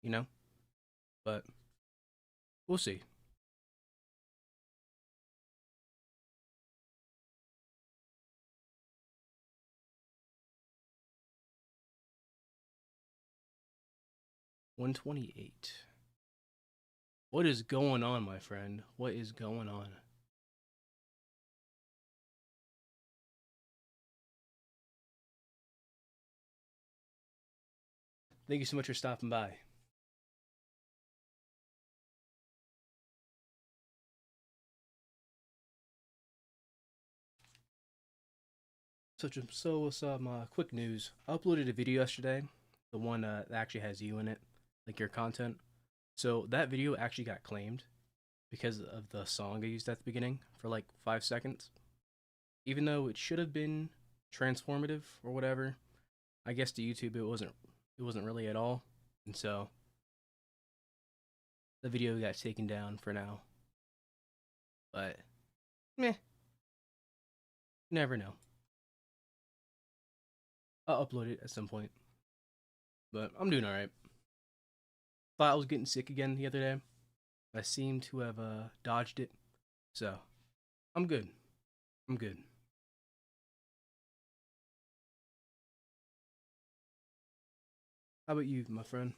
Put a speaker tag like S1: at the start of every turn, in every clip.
S1: you know? But we'll see. $128. What is going on, my friend? What is going on? Thank you so much for stopping by. Some quick news. I uploaded a video yesterday, the one that actually has you in it, like your content. So that video actually got claimed because of the song I used at the beginning for like 5 seconds. Even though it should have been transformative or whatever, I guess to YouTube it wasn't really at all. And so the video got taken down for now. But meh, never know. I'll upload it at some point. But I'm doing alright. Thought I was getting sick again the other day. I seem to have dodged it. So I'm good. I'm good. How about you, my friend?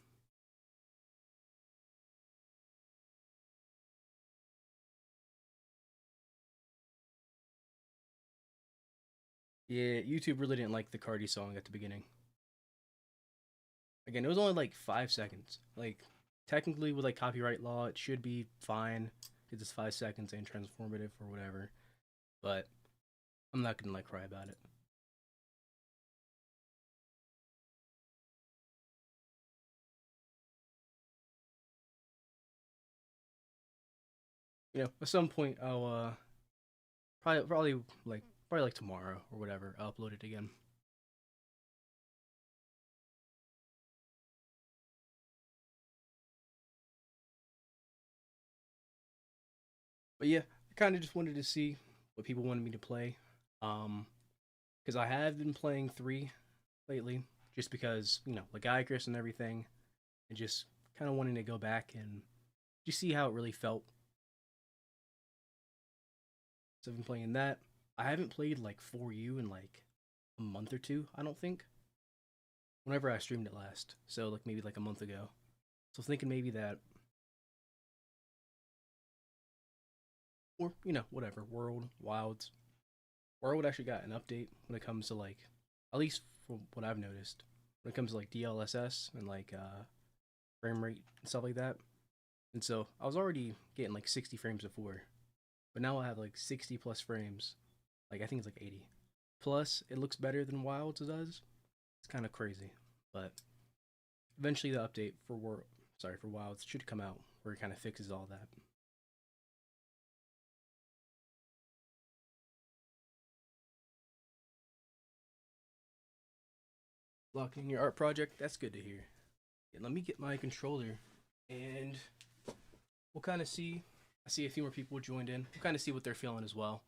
S1: Yeah, YouTube really didn't like the Cardi song at the beginning. Again, it was only like 5 seconds. Like, technically, with like copyright law, it should be fine because it's 5 seconds and transformative or whatever. But I'm not gonna like cry about it. At some point, I'll probably like tomorrow or whatever. I'll upload it again. But yeah, I kind of just wanted to see what people wanted me to play. Um, because I have been playing three lately, just because like Icarus and everything, and just kind of wanting to go back and just see how it really felt. So I've been playing that. I haven't played like 4U in like a month or two, I don't think. Whenever I streamed it last, so like maybe like a month ago. So thinking maybe that, or whatever. World Wilds. World actually got an update when it comes to like, at least from what I've noticed, when it comes to like DLSS and like frame rate and stuff like that. And so I was already getting like 60 frames before, but now I have like 60 plus frames. Like I think it's like 80. Plus, it looks better than Wilds does. It's kind of crazy, but eventually the update for Wilds should come out where it kind of fixes all that. Locking your art project. That's good to hear. Yeah, let me get my controller, and we'll kind of see. I see a few more people joined in. We'll kind of see what they're feeling as well.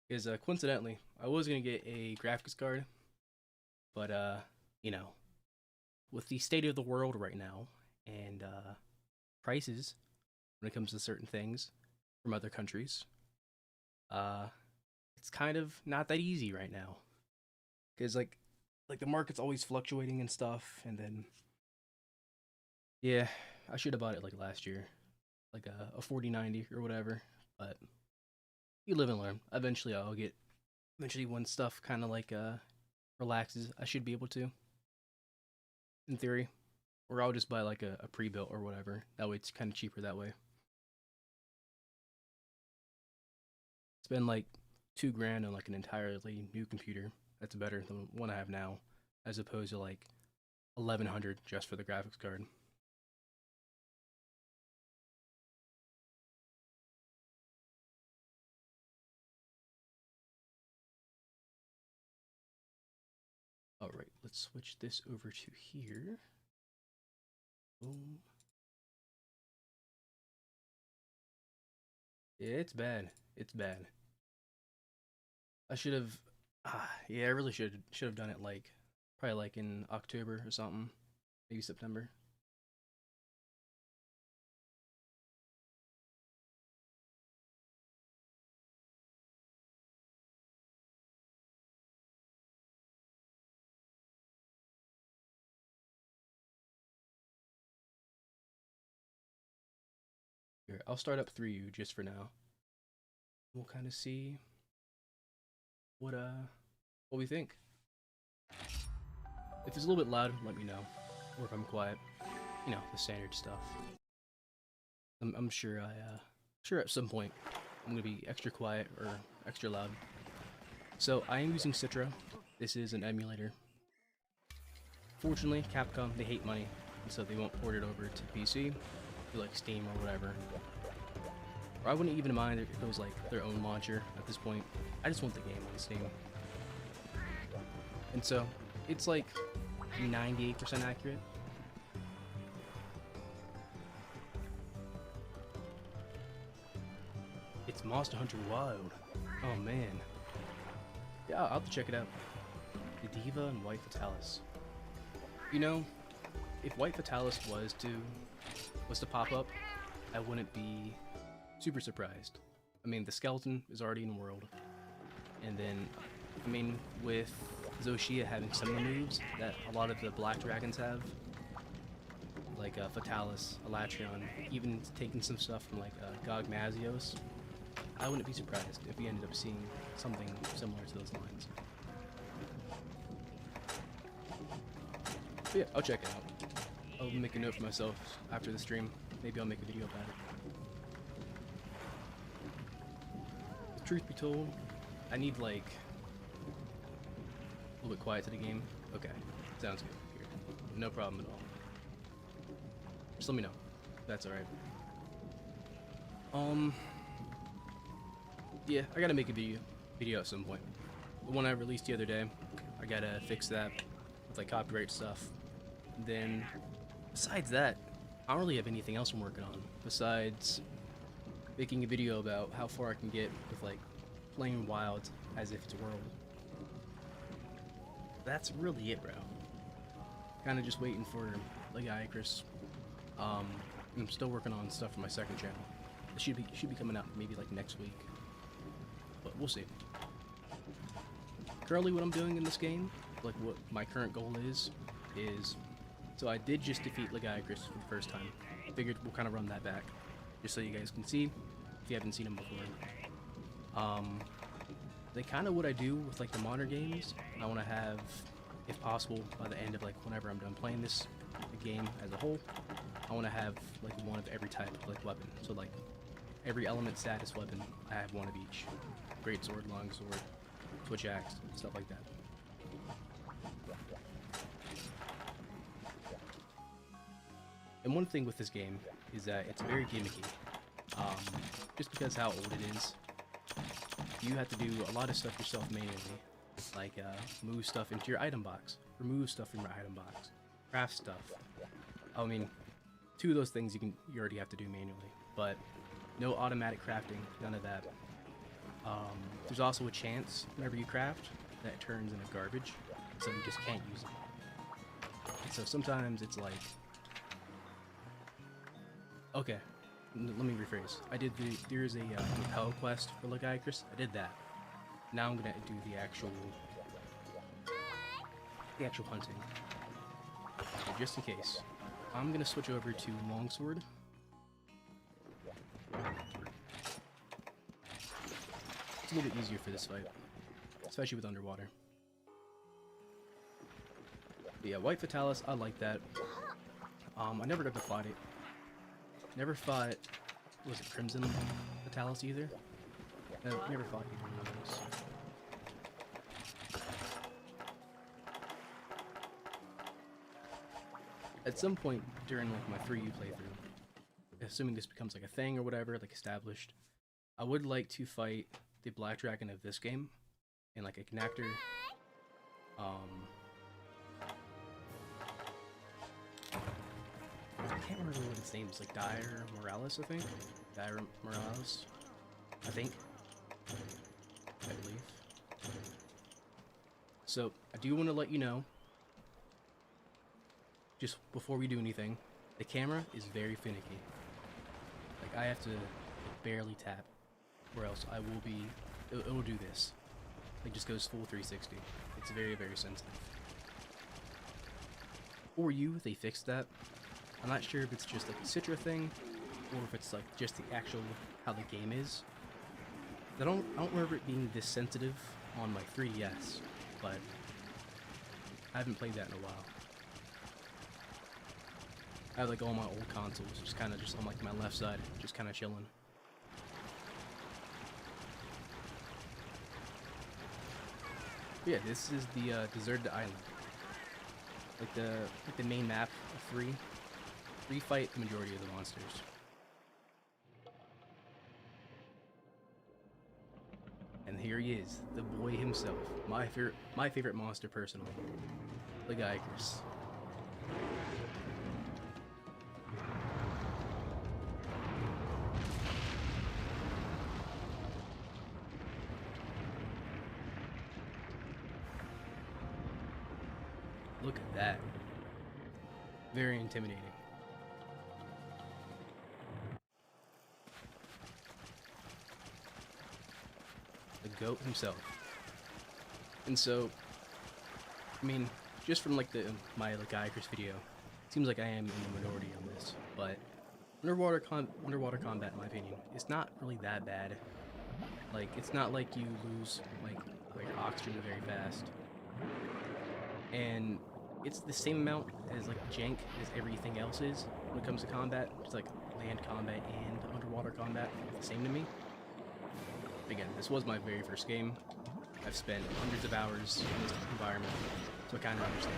S1: Because coincidentally, I was gonna get a graphics card, but you know, with the state of the world right now and prices when it comes to certain things from other countries, uh, it's kind of not that easy right now. Because like the market's always fluctuating and stuff, and then yeah, I should have bought it like last year, like a 4090 or whatever. But you live and learn. Eventually when stuff kind of like relaxes, I should be able to, in theory, or I'll just buy like a pre-built or whatever. That way it's kind of cheaper that way. Spend like 2 grand on like an entirely new computer. That's better than the one I have now, as opposed to like 1100 just for the graphics card. All right, let's switch this over to here. Boom. Yeah, it's bad. It's bad. I should have. Yeah, I really should have done it like probably like in October or something, maybe September. Here, I'll start up 3U just for now. We'll kind of see what what we think. If it's a little bit loud, let me know, or if I'm quiet. You know, the standard stuff. I'm sure sure at some point I'm gonna be extra quiet or extra loud. So I am using Citra. This is an emulator. Fortunately, Capcom, they hate money, and so they won't port it over to PC, to like Steam or whatever. Or I wouldn't even mind if it was like their own launcher at this point. I just want the game on Steam. And so, it's like 98% accurate. It's Monster Hunter Wild. Oh man. Yeah, I'll have to check it out. The Diva and White Fatalis. You know, if White Fatalis was to pop up, I wouldn't be super surprised. I mean, the skeleton is already in the world, and then, I mean, with Zoshia having some of the moves that a lot of the Black Dragons have, like Fatalis, Elatrion, even taking some stuff from like Gog Mazios, I wouldn't be surprised if we ended up seeing something similar to those lines. But yeah, I'll check it out. I'll make a note for myself after the stream. Maybe I'll make a video about it. Truth be told, I need like a little bit quiet to the game. Okay, sounds good. Here, no problem at all. Just let me know. That's all right. Yeah, I gotta make a video at some point. The one I released the other day, I gotta fix that with like copyright stuff. And then, besides that, I don't really have anything else I'm working on besides making a video about how far I can get with like playing Wild as if it's World. That's really it, bro. Kind of just waiting for Icarus. I'm still working on stuff for my second channel. It should be coming out maybe like next week, but we'll see. Currently, what I'm doing in this game, like what my current goal is so I did just defeat Icarus for the first time. Figured we'll kind of run that back, just so you guys can see if you haven't seen him before. They kind of what I do with like the modern games. I want to have, if possible, by the end of like whenever I'm done playing this game as a whole, I want to have like one of every type of like weapon. So like every element status weapon, I have one of each. Great sword, long sword, switch axe, stuff like that. And one thing with this game is that it's very gimmicky. Just because how old it is, you have to do a lot of stuff yourself manually, like move stuff into your item box, remove stuff from your item box, craft stuff. I mean, two of those things you already have to do manually, but no automatic crafting, none of that. There's also a chance whenever you craft that it turns into garbage, so you just can't use it. And so sometimes it's like, okay, let me rephrase. There's a repel quest for Icarus. I did that. Now I'm gonna do the actual hunting. So just in case, I'm gonna switch over to longsword. It's a little bit easier for this fight, especially with underwater. But yeah, White Fatalis, I like that. I never got to fight it. Never fought, was it Crimson Fatalis either? Never fought either one of those. At some point during like my 3U playthrough, assuming this becomes like a thing or whatever, like established, I would like to fight the Black Dragon of this game in like a connector. I can't remember what its name is, like Dire Morales, I think? Dire Morales, I think. I believe. So, I do want to let you know, just before we do anything, the camera is very finicky. Like, I have to barely tap, or else I will be, it'll do this. It just goes full 360. It's very, very sensitive. For you, they fixed that. I'm not sure if it's just like a Citra thing, or if it's like just the actual, how the game is. I don't remember it being this sensitive on my 3DS, but I haven't played that in a while. I have like all my old consoles, just kind of on like my left side, just kind of chilling. But yeah, this is the deserted island. Like the main map of 3. 3 fight the majority of the monsters. And here he is, the boy himself, my favorite monster personally, the Geigers. Look at that. Very intimidating. The goat himself. And so, I mean, just from like my Geigers video, it seems like I am in the minority on this, but underwater combat, in my opinion, is not really that bad. Like, it's not like you lose like oxygen very fast, and it's the same amount as like jank as everything else is when it comes to combat. It's like land combat and underwater combat, the same to me. Again, this was my very first game. I've spent hundreds of hours in this environment, so I kind of understand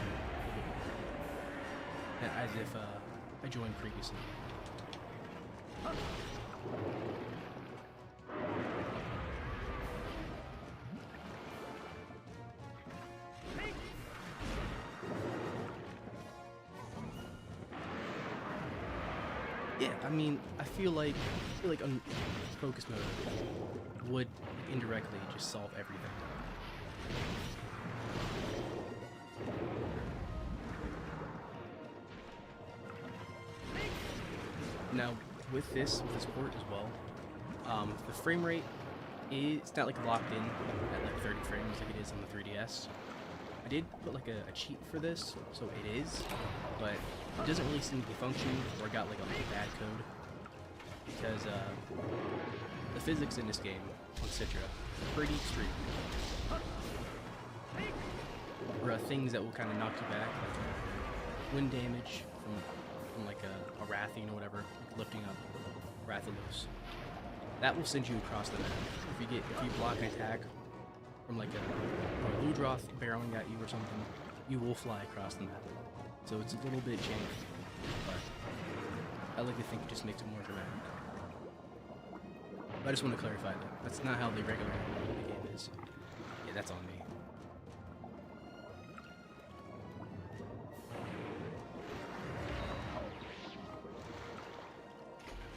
S1: it. As if I joined previously. Yeah, I mean, I feel like on focus mode would indirectly just solve everything. Now, with this port as well, the frame rate it's not like locked in at like 30 frames like it is on the 3DS. I did put like a cheat for this, so it is, but it doesn't really seem to be functioning, or got like a bad code, because the physics in this game on Citra are pretty extreme. There are things that will kind of knock you back, like wind damage from like a Rathian or whatever, like lifting up Rathalos. That will send you across the map. If you block an attack from like a Ludroth barreling at you or something, you will fly across the map. So it's a little bit janky, but I like to think it just makes it more dramatic. But I just want to clarify that that's not how the regular game is. Yeah, that's on me.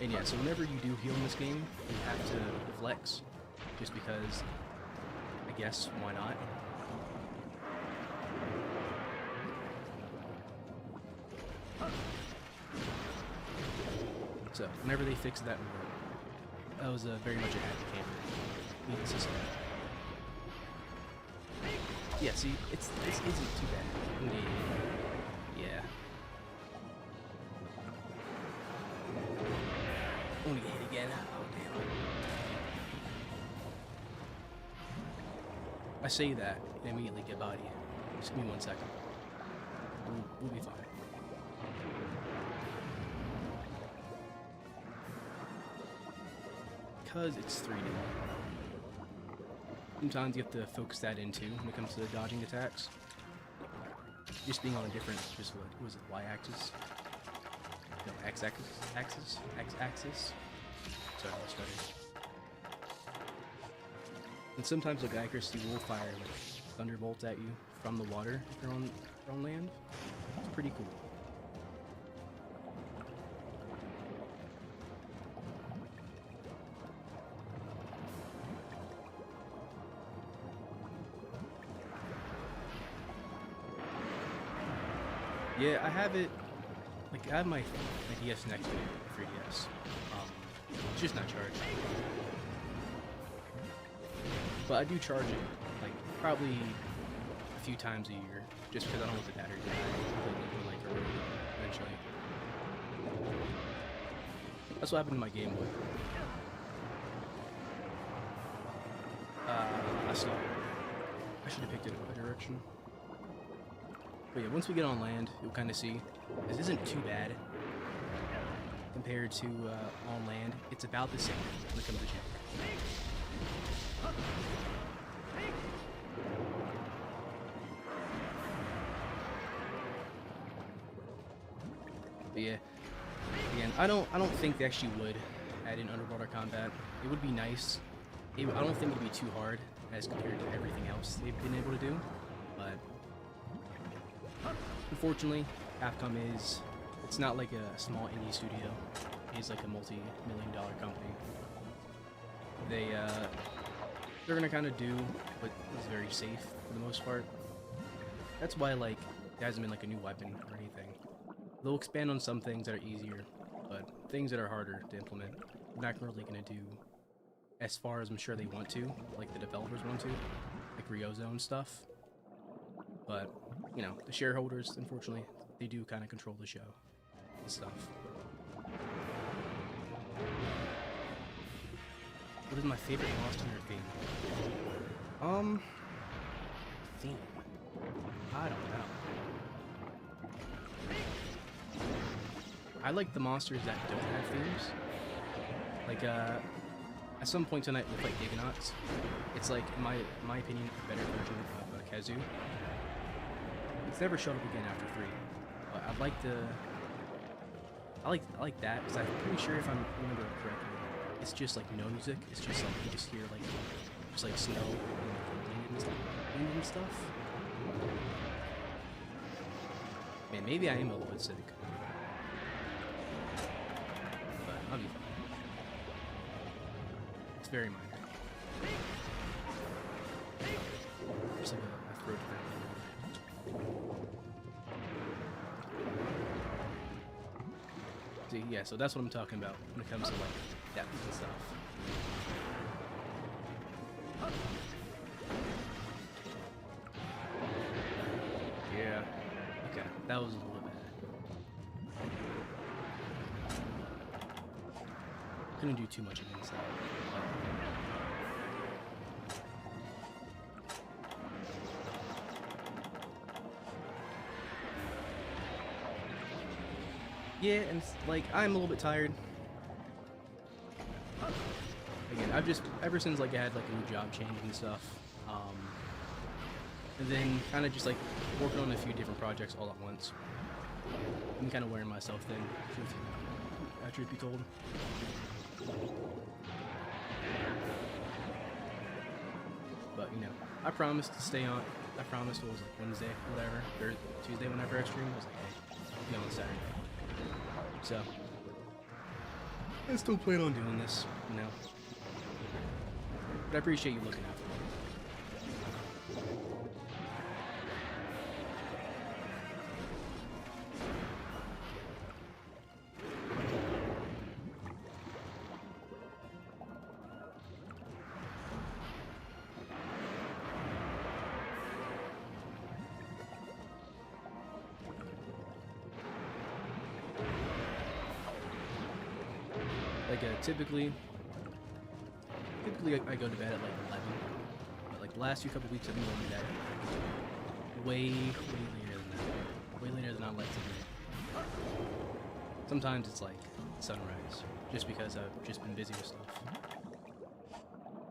S1: And yeah, so whenever you do heal in this game, you have to flex, just because, I guess, why not? So, whenever they fixed that more, that was very much a happy camper. Needless to say. Yeah, see, this isn't too bad. Yeah. I'm gonna get hit again. Oh, damn. I say that and immediately get body. Just give me 1 second. We'll be fine. Because it's 3D. Sometimes you have to focus that in too when it comes to the dodging attacks. Just being on a different, what was it, Y-axis? No, X-axis? X-axis? Sorry, I started. And sometimes the Geigers will fire like thunderbolts at you from the water if you're on land. It's pretty cool. Yeah, I have it. Like, I have my DS next to me, 3DS. It's just not charged. But I do charge it, like, probably a few times a year, just because I don't want the battery to die, like, eventually. That's what happened to my Game Boy. I saw. I should have picked it in another direction. But yeah, once we get on land, you'll kind of see. This isn't too bad compared to on land. It's about the same when it comes to jank. But yeah, again, I don't think they actually would add in underwater combat. It would be nice. I don't think it would be too hard as compared to everything else they've been able to do, but unfortunately, Capcom it's not like a small indie studio. It's like a multi-million-dollar company. They're gonna kind of do what is very safe for the most part. That's why, like, there hasn't been like a new weapon or anything. They'll expand on some things that are easier, but things that are harder to implement, they're not really gonna do as far as I'm sure they want to, like the developers want to, like Ryozone stuff. But, you know, the shareholders, unfortunately, they do kind of control the show and stuff. What is my favorite Monster Hunter theme? Theme? I don't know. I like the monsters that don't have themes. Like, at some point tonight we'll fight Giganauts. It's like, in my opinion, a better version of Kazoo. It's never showed up again after 3. But I like that, because I'm pretty sure if I remember correctly, it's just like no music. It's just like you just hear like snow and wind and stuff. Man, maybe I am a little bit sick. But I'll be fine. It's very minor. Just like a throat thing. See, yeah, so that's what I'm talking about when it comes to like depth and stuff. Yeah. Okay, that was a little bad. Couldn't do too much against that. Yeah, and like I'm a little bit tired. Again, I've just ever since like I had like a new job change and stuff, and then kind of just like working on a few different projects all at once. I'm kind of wearing myself thin, truth be told. But you know, I promised to stay on. I promised it was like Wednesday, whatever, or Tuesday whenever I stream. I was like, hey, I'll be on Saturday. So I still plan on doing this, you know. But I appreciate you looking out for me. Like typically I go to bed at like 11, but like the last few couple weeks I've been going to bed way later than that. Way later than I like to be. Sometimes it's like sunrise, just because I've just been busy with stuff.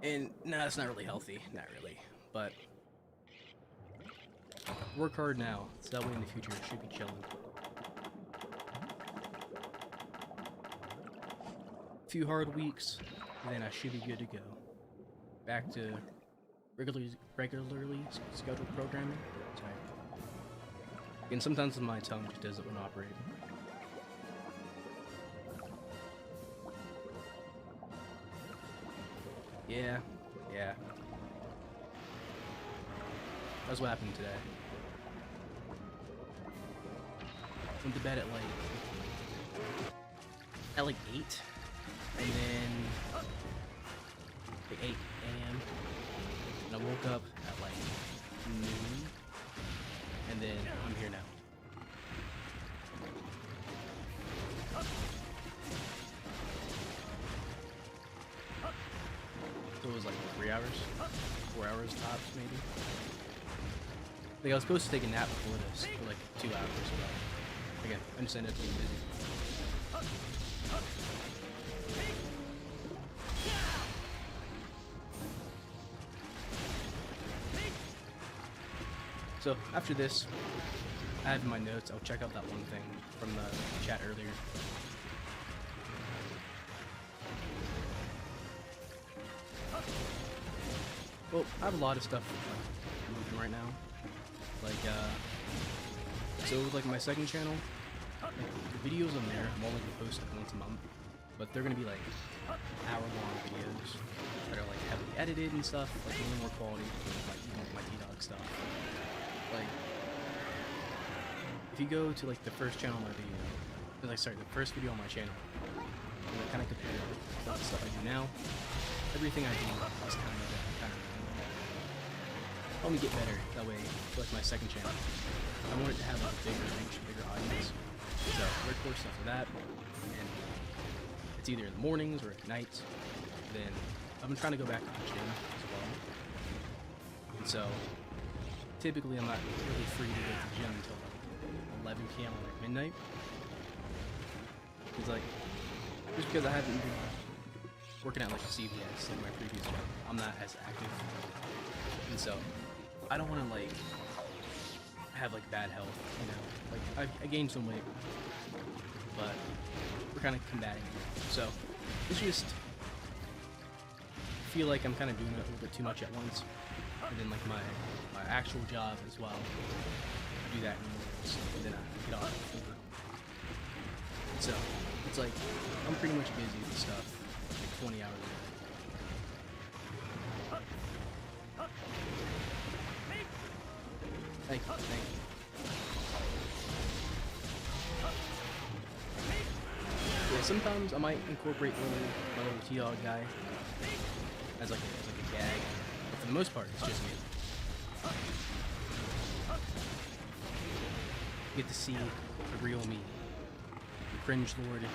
S1: And nah, it's not really healthy, not really. But work hard now, so that way in the future it should be chilling. Few hard weeks, and then I should be good to go. Back to regularly scheduled programming. Sorry. And sometimes my tongue just doesn't want to operate. Yeah. That's what happened today. went to bed at like 8, and then like 8 a.m. and I woke up at like noon, and then I'm here now. So it was like 3 hours, 4 hours tops maybe. Like I was supposed to take a nap before this for like 2 hours, but again, I just ended up being busy. So after this, I have in my notes, I'll check out that one thing from the chat earlier. Well, I have a lot of stuff moving right now. Like, so like my second channel, like, the videos on there, I'm only gonna post like once a month, but they're gonna be like hour-long videos that are like heavily edited and stuff, like a little more quality, like even my T-Dawg stuff. Like, if you go to like the first channel on my video, the first video on my channel, and I kind of compare it with the stuff I do now, everything I do is kind of help me get better. That way, for like my second channel, I want it to have like a bigger reach, bigger audience. So I record stuff for that, and it's either in the mornings or at nights. Then I've been trying to go back to the gym as well, and so typically I'm not really free to go to the gym until like 11 p.m. or like midnight. It's like just because I haven't been working at like a CVS like my previous job, I'm not as active, and so I don't want to like have like bad health, you know. Like I gained some weight, but we're kind of combating it. So it's just feel like I'm kind of doing it a little bit too much at once, and then like my actual job as well. I do that in the mornings, and then I get off at 4. So it's like I'm pretty much busy with stuff like 20 hours a day. Thank you, thank you. Yeah, sometimes I might incorporate my little T-Dawg guy as like a gag, but for the most part, it's just me. You get to see the real me, the cringe lord in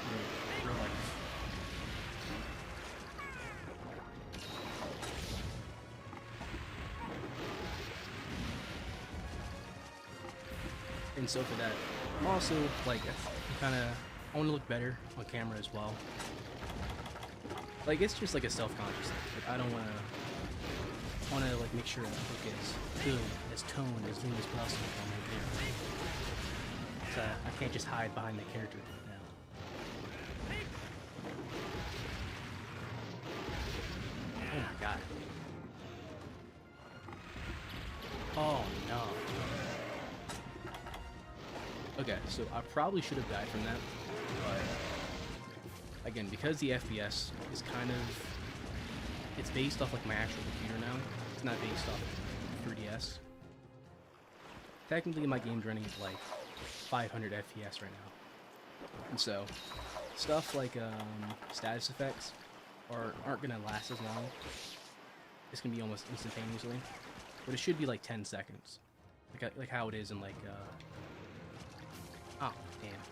S1: real life. And so for that, I'm also like, I want to look better on camera as well. Like it's just like a self-conscious thing. Like I don't want to like make sure I look as good, as toned, as lean as possible on my video. So I can't just hide behind the character now. Oh my god. Oh no. Okay, so I probably should have died from that, but again, because the FPS is kind of, it's based off like my actual computer now, it's not based off 3DS. Technically my game's running at like 500 FPS right now, and so stuff like status effects aren't gonna last as long. It's gonna be almost instantaneously, but it should be like 10 seconds, like how it is in like oh, damn.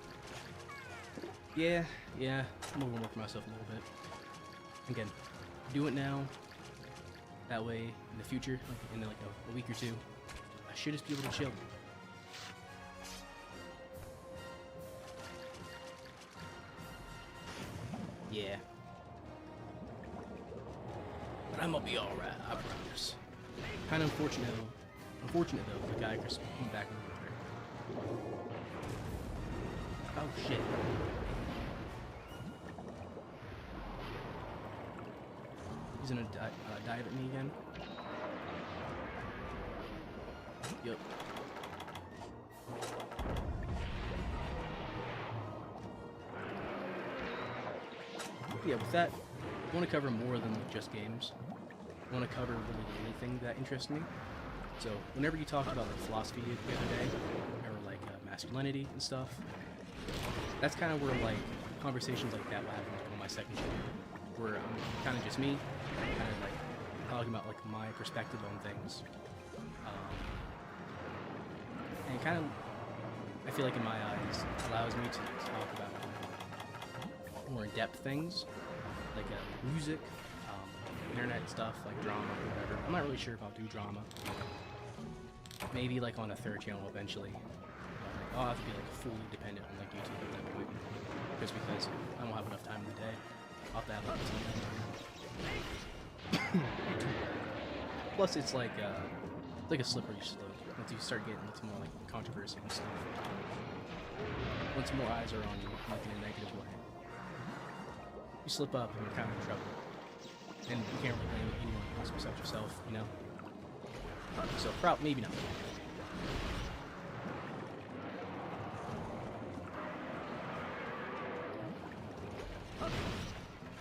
S1: Yeah, I'm overworking myself a little bit. Again, do it now. That way, in the future, like in like a week or two, I should just be able to chill. Yeah. But I'm gonna be alright, I promise. Kind of unfortunate though, the guy just came back in the water. Oh shit. He's gonna dive at me again. Yep. Yeah, with that, I want to cover more than just games. I want to cover really anything that interests me. So whenever you talk about like philosophy the other day, or like masculinity and stuff. That's kind of where like conversations like that will happen on my second channel, where I'm kind of just me, kind of like talking about like my perspective on things, and kind of I feel like in my eyes allows me to talk about more in-depth things like music, internet stuff like drama or whatever. I'm not really sure if I'll do drama. Maybe like on a third channel eventually. I'll have to be like fully dependent on like YouTube at that point, just because I don't have enough time in the day. I'll have to have like a team. Plus, it's like a slippery slope once you start getting into more like controversy and stuff. Once more eyes are on you, like in a negative way, you slip up and you're kind of in trouble, and you can't really blame anyone else besides yourself, you know. So maybe not.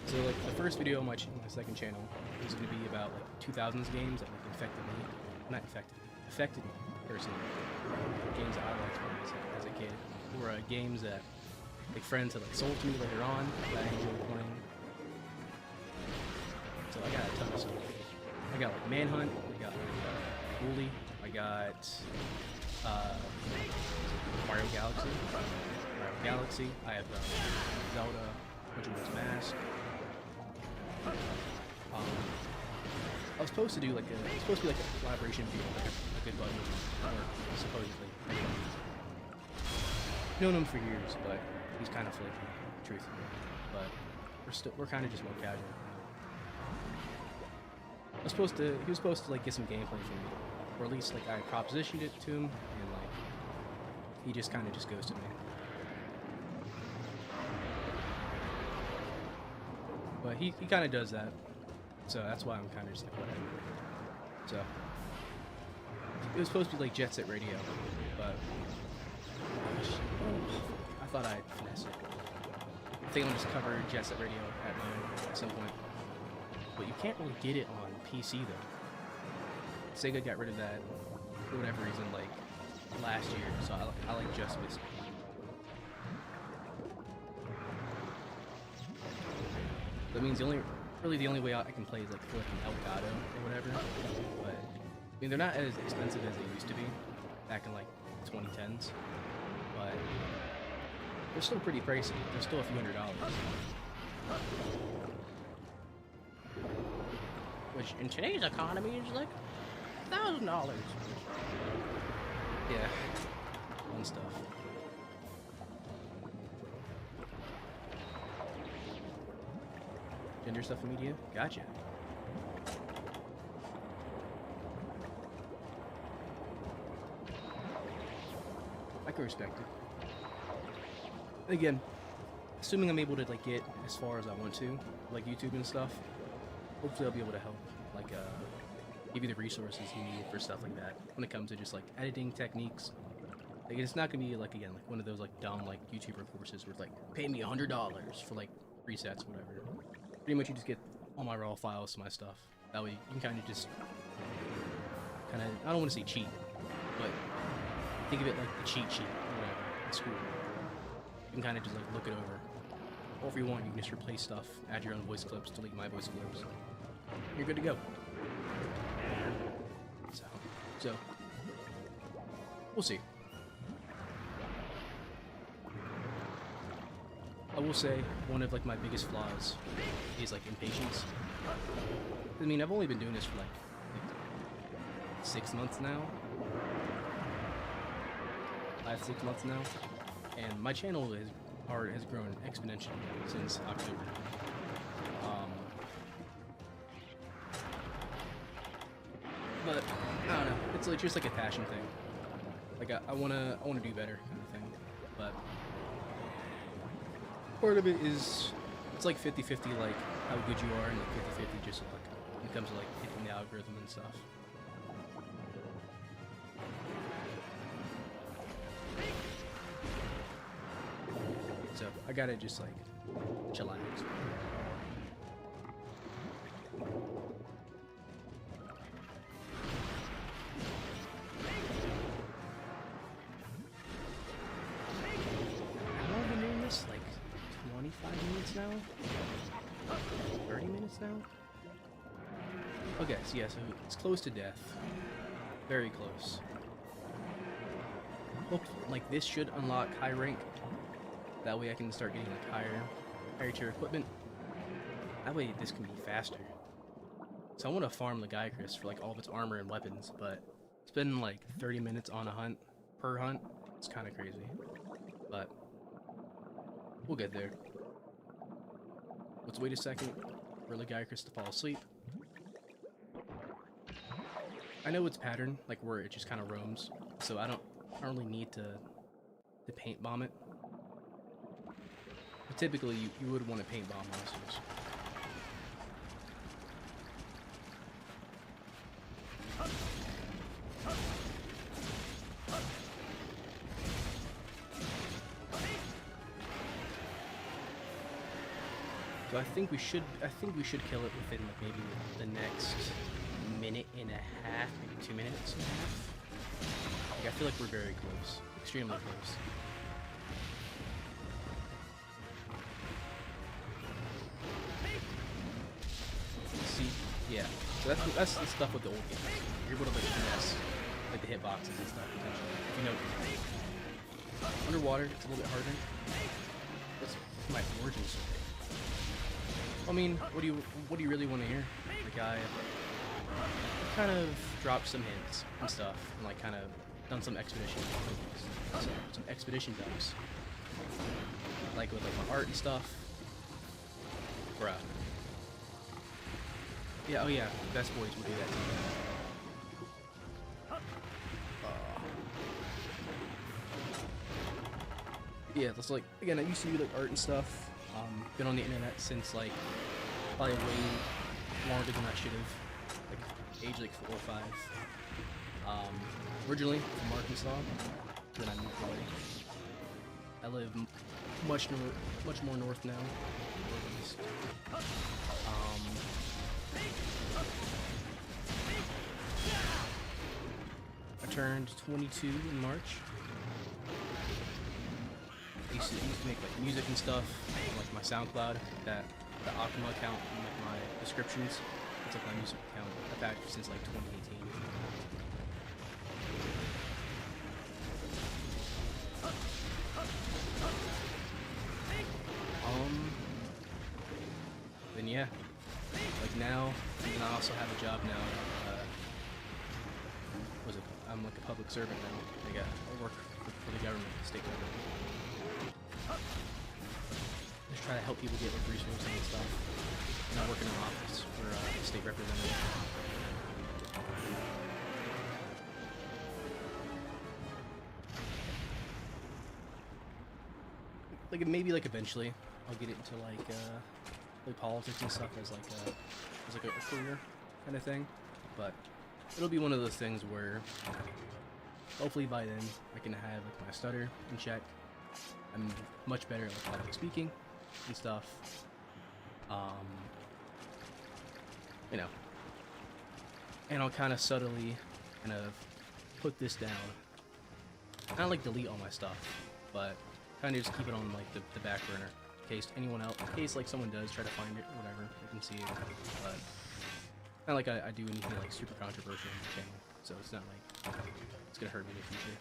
S1: So like the first video on my second channel is going to be about like 2000s games that like affected me personally. Games that I liked when I was as a kid, or games that like friends had like sold to me later on that I enjoyed playing. So I got a ton of stuff. I got like Manhunt, I got Bully, I got Mario Galaxy, I have Zelda, Majora's Mask. I was supposed to do like a collaboration video with like a good buddy, or supposedly. Known him for years, but he's kind of flaky, truthfully. But we're kind of just more casual. He was supposed to like get some gameplay from me, or at least like I propositioned it to him, and like he just kind of ghosted me. But he kind of does that, so that's why I'm kind of just like whatever. So it was supposed to be like Jet Set Radio, but I thought I'd finesse it. I think I'll just cover Jet Set Radio at some point. But you can't really get it on PC though. Sega got rid of that for whatever reason, like last year. So I like just missing it. That means the only way I can play is like for like an Elgato or whatever. But I mean they're not as expensive as they used to be back in like 2010s. But they're still pretty pricey. They're still a few $100s. Which in today's economy is like $1,000. Yeah, fun stuff. Gender stuff in media? Gotcha. I can respect it. Again, assuming I'm able to like get as far as I want to, like YouTube and stuff, hopefully I'll be able to help, like give you the resources you need for stuff like that when it comes to just like editing techniques. Like it's not gonna be like again like one of those like dumb like YouTuber courses where it's like pay me $100 for like presets or whatever. Pretty much you just get all my raw files to my stuff. That way you can kind of just I don't want to say cheat, but think of it like the cheat sheet or whatever in school. You can kind of just like look it over. Or if you want, you can just replace stuff, add your own voice clips, delete my voice clips. You're good to go. So we'll see. I will say one of like my biggest flaws is like impatience. I mean, I've only been doing this for like 6 months now. 5-6 months now, and my channel has grown exponentially since October. But I don't know. It's like just like a passion thing. Like I wanna do better kind of thing. But part of it is it's like 50-50, like how good you are, and like 50-50 just like when it comes to like hitting the algorithm and stuff. So I gotta just like chillax. minutes now? Okay, so yeah, so it's close to death. Very close. Hope, like, this should unlock high rank. That way I can start getting, like, higher tier equipment. That way this can be faster. So I want to farm the Gycris for, like, all of its armor and weapons, but spending, like, 30 minutes on a hunt, per hunt, it's kind of crazy. But we'll get there. Let's wait a second for the Gycris to fall asleep. I know its pattern, like where it just kind of roams, so I don't really need to paint bomb it. But typically, you would want to paint bomb monsters. So I think we should kill it within, like, maybe the next minute and a half, maybe 2 minutes and a half. Like, I feel like we're very close, extremely close. See, yeah. So that's the stuff with the old games. You're able to, like, finesse, like, the hitboxes and stuff potentially. You know, underwater it's a little bit harder. That's my origin story. I mean, what do you really want to hear? Like, I kind of dropped some hints and stuff, and, like, kind of done some expedition dumps, like with, like, my art and stuff. Bruh. Yeah. Oh yeah. Best boys will do that too. Yeah. That's, like, again, I used to do, like, art and stuff. Been on the internet since, like, probably way longer than I should have, like, age like 4 or 5. Originally from Arkansas, then I moved away. I live much more north now. East. I turned 22 in March. I used to make, like, music and stuff on, like, my SoundCloud, the Optima account, and, like, my descriptions. It's, like, my music account. I've had it since, like, 2018. Then yeah, like, now, and I also have a job now. I'm, like, a public servant now. I work for the government, the state government. Just try to help people get, like, resources and stuff. And I work in an office for a state representative. Like, maybe, like, eventually I'll get it into, like politics and stuff as, like, a career kind of thing. But it'll be one of those things where hopefully by then I can have, like, my stutter in check. I'm much better at, like, public speaking and stuff. You know, and I'll kind of subtly kind of put this down. Kind of, like, delete all my stuff, but kind of just keep it on, like, the back burner in case like, someone does try to find it or whatever, they can see it. But not like I do anything, like, super controversial on the channel, so it's not like it's gonna hurt me in the future.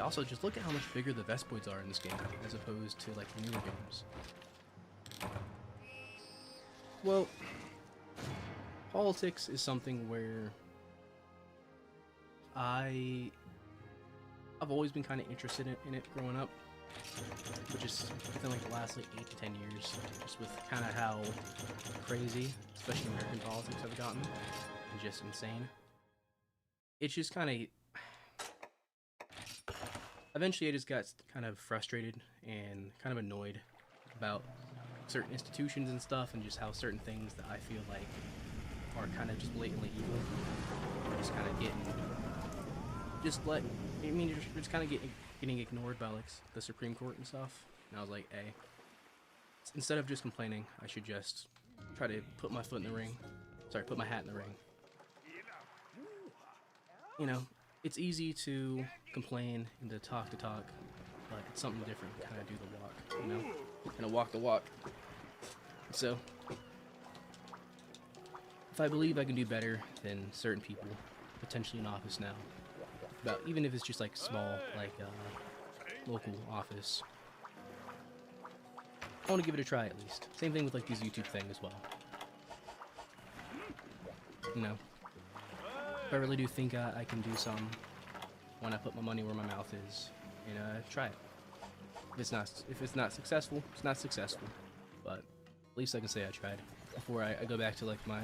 S1: Also, just look at how much bigger the Vespoids are in this game, as opposed to, like, the newer games. Well, politics is something where I've always been kind of interested in it growing up, but just within, like, the last, like, 8 to 10 years, just with kind of how crazy, especially American politics, have gotten, and just insane. It's just kind of... Eventually, I just got kind of frustrated and kind of annoyed about certain institutions and stuff, and just how certain things that I feel like are kind of just blatantly evil are just kind of getting... just kind of getting ignored by, like, the Supreme Court and stuff. And I was like, hey, instead of just complaining, I should just try to put my hat in the ring. You know, it's easy to complain and to talk, but it's something different to kind of do the walk, you know? Kind of walk the walk. So, if I believe I can do better than certain people, potentially in office now, about even if it's just like small, like local office, I want to give it a try at least. Same thing with like these YouTube thing as well. You know, if I really do think I can do something, when I put my money where my mouth is, and try it. If it's not successful, it's not successful. But at least I can say I tried before I go back to like my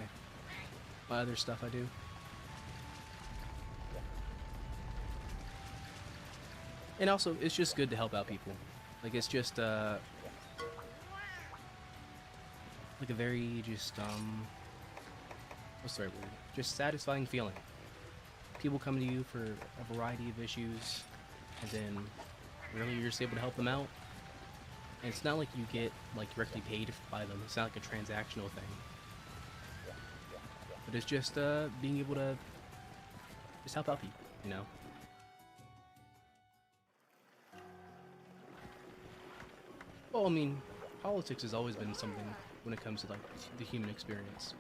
S1: other stuff I do. And also, it's just good to help out people. Like, it's just like a very just what's the right word? Just satisfying feeling. People come to you for a variety of issues, and then really you're just able to help them out. And it's not like you get like directly paid by them. It's not like a transactional thing. But it's just being able to just help out people, you know. Well, I mean, politics has always been something when it comes to like the human experience.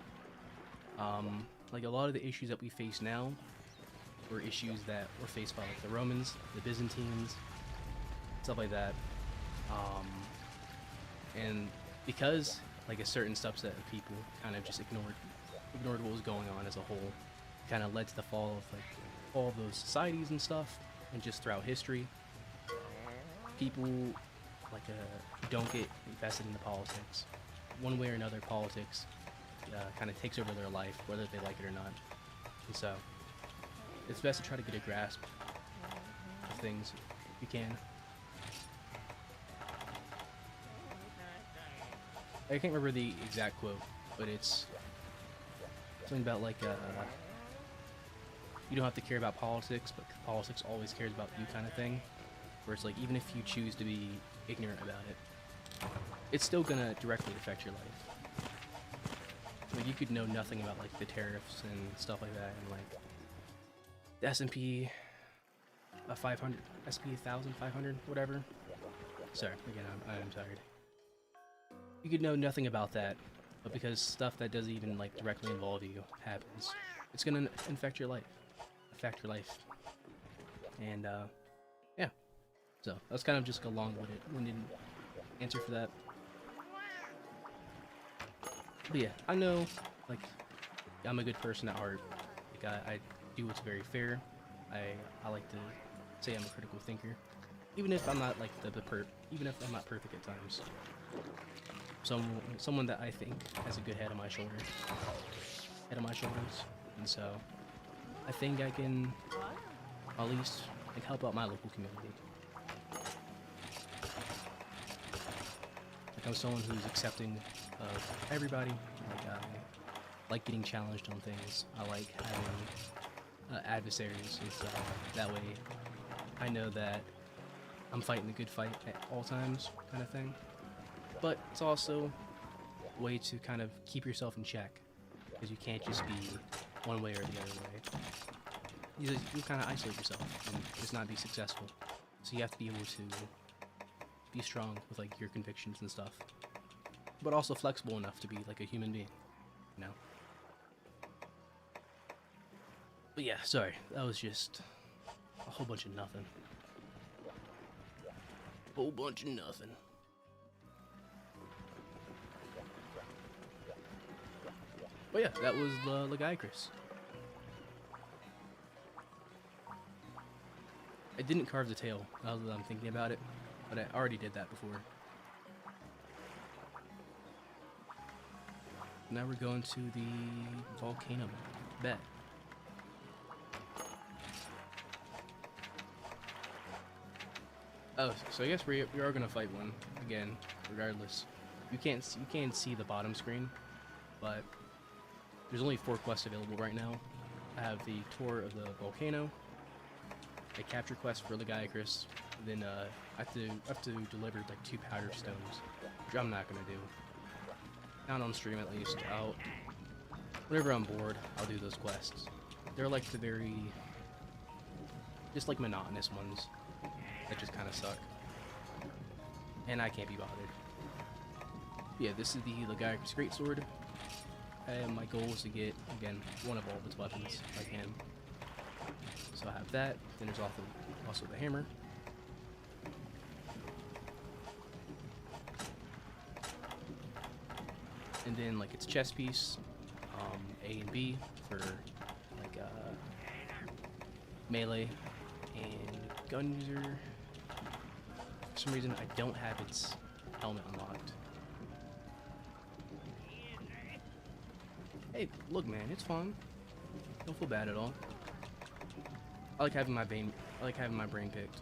S1: Like a lot of the issues that we face now were issues that were faced by like the Romans, the Byzantines, stuff like that. And because like a certain subset of people kind of just ignored what was going on as a whole, kind of led to the fall of like all of those societies and stuff. And just throughout history, people like don't get invested into politics. One way or another, politics kind of takes over their life, whether they like it or not. And so, it's best to try to get a grasp of things if you can. I can't remember the exact quote, but it's something about like you don't have to care about politics, but politics always cares about you kind of thing. Where it's like, even if you choose to be ignorant about it, it's still gonna directly affect your life. Like, you could know nothing about like the tariffs and stuff like that, and like the S&P 500, SP 1500, whatever. Sorry, again, I'm tired. You could know nothing about that, but because stuff that doesn't even like directly involve you happens, it's gonna affect your life. And yeah. So that's kind of just a long-winded answer for that. But yeah, I know, like, I'm a good person at heart. Like, I do what's very fair. I like to say I'm a critical thinker, even if I'm not like even if I'm not perfect at times. Someone that I think has a good head on my shoulders, and so I think I can at least like help out my local community. Like, I'm someone who's accepting of everybody. Like, I like getting challenged on things. I like having adversaries and stuff. That way, I know that I'm fighting a good fight at all times, kind of thing. But it's also a way to kind of keep yourself in check, because you can't just be one way or the other way. You kind of isolate yourself and just not be successful. So you have to be able to be strong with like your convictions and stuff, but also flexible enough to be like a human being, you know? But yeah, sorry, that was just a whole bunch of nothing. Whole bunch of nothing. But yeah, that was the Lagiacrus. I didn't carve the tail, now that I'm thinking about it, but I already did that before. Now we're going to the volcano. Bet. Oh, so I guess we are gonna fight one again, regardless. You can't see the bottom screen, but there's only 4 quests available right now. I have the tour of the volcano, a capture quest for Lagiacrus, then I have to deliver like 2 powder stones, which I'm not gonna do. Not on stream at least. Whenever I'm bored, I'll do those quests. They're like the just like monotonous ones that just kind of suck. and I can't be bothered. Yeah, this is the Legiacus Greatsword, and my goal is to get, again, one of all of its weapons if I can. So I have that, then there's also the hammer. And then like its chest piece, A and B for like melee and gun user. For some reason I don't have its helmet unlocked. Hey, look man, it's fun. Don't feel bad at all. I like having my brain picked.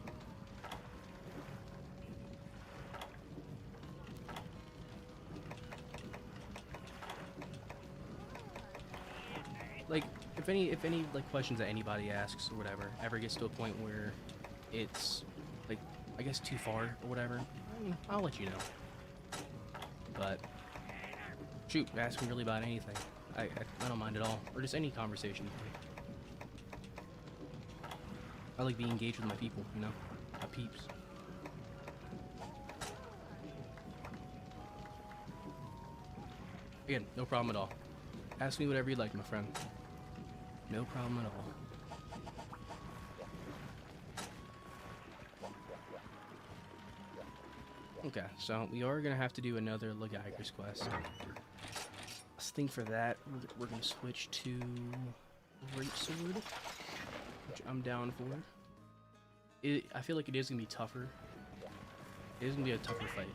S1: Like, if any like questions that anybody asks or whatever ever gets to a point where it's like, I guess too far or whatever, I'll let you know. But shoot, ask me really about anything. I don't mind at all, or just any conversation. I like being engaged with my people, you know, my peeps. Again, no problem at all. Ask me whatever you'd like, my friend. No problem at all. Okay, so we are gonna have to do another Legiacus quest. I think for that we're gonna switch to Greatsword, which I'm down for. I feel like it is gonna be tougher. It is gonna be a tougher fight,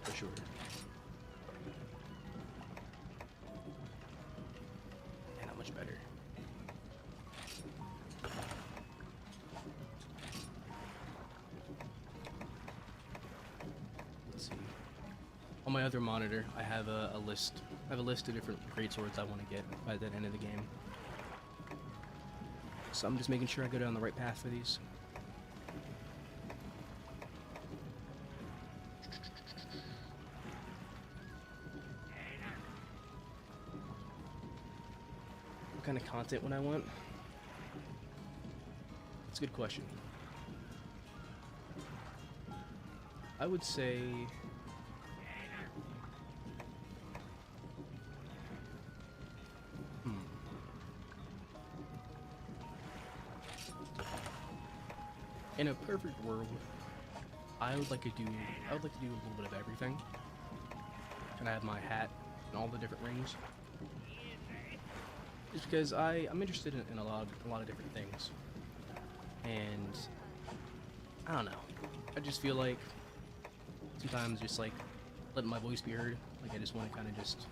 S1: for sure. And not much better. Let's see. On my other monitor, I have a list. I have a list of different greatswords I want to get by the end of the game. So I'm just making sure I go down the right path for these. What kind of content would I want? That's a good question. I would say... In a perfect world, I would like to do a little bit of everything. And I have my hat and all the different rings. Just because I'm interested in a lot of different things. And I don't know. I just feel like sometimes just like letting my voice be heard. Like I just want to kind of just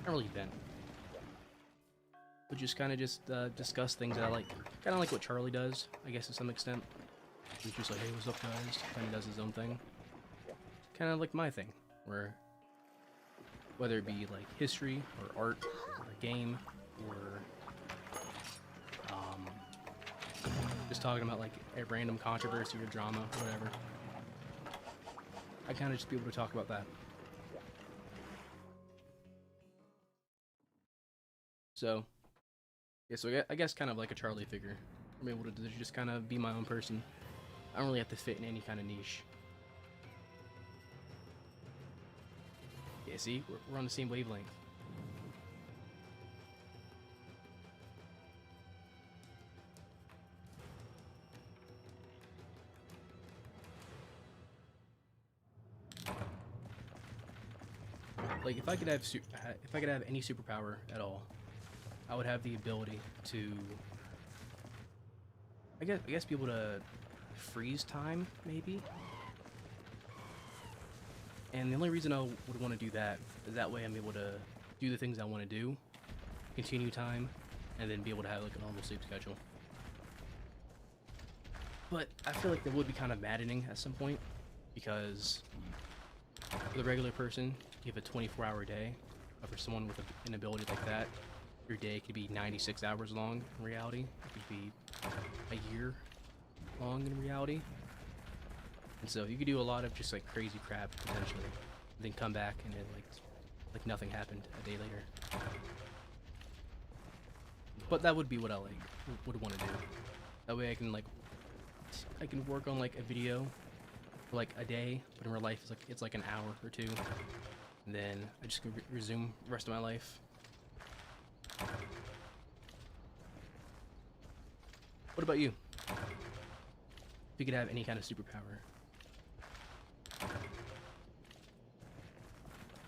S1: not really vent, but just kind of just discuss things that I like. Kind of like what Charlie does, I guess to some extent. He's just like, hey, what's up, guys? Kind of does his own thing. Kind of like my thing, where whether it be like history or art or a game or just talking about like a random controversy or drama or whatever, I kind of just be able to talk about that. So, yeah, so I guess kind of like a Charlie figure. I'm able to just kind of be my own person. I don't really have to fit in any kind of niche. Yeah, see? We're on the same wavelength. Like, if I could have any superpower at all, I would have the ability to, I guess be able to freeze time, maybe? And the only reason I would want to do that is that way I'm able to do the things I want to do, continue time, and then be able to have like a normal sleep schedule. But I feel like that would be kind of maddening at some point, because for the regular person, you have a 24-hour day, but for someone with an ability like that, your day could be 96 hours long in reality. It could be a year long in reality. And so you could do a lot of just like crazy crap potentially, and then come back and then like nothing happened a day later. But that would be what I would want to do. That way I can work on like a video for like a day, but in real life it's like an hour or two. And then I just can resume the rest of my life. What about you? If you could have any kind of superpower.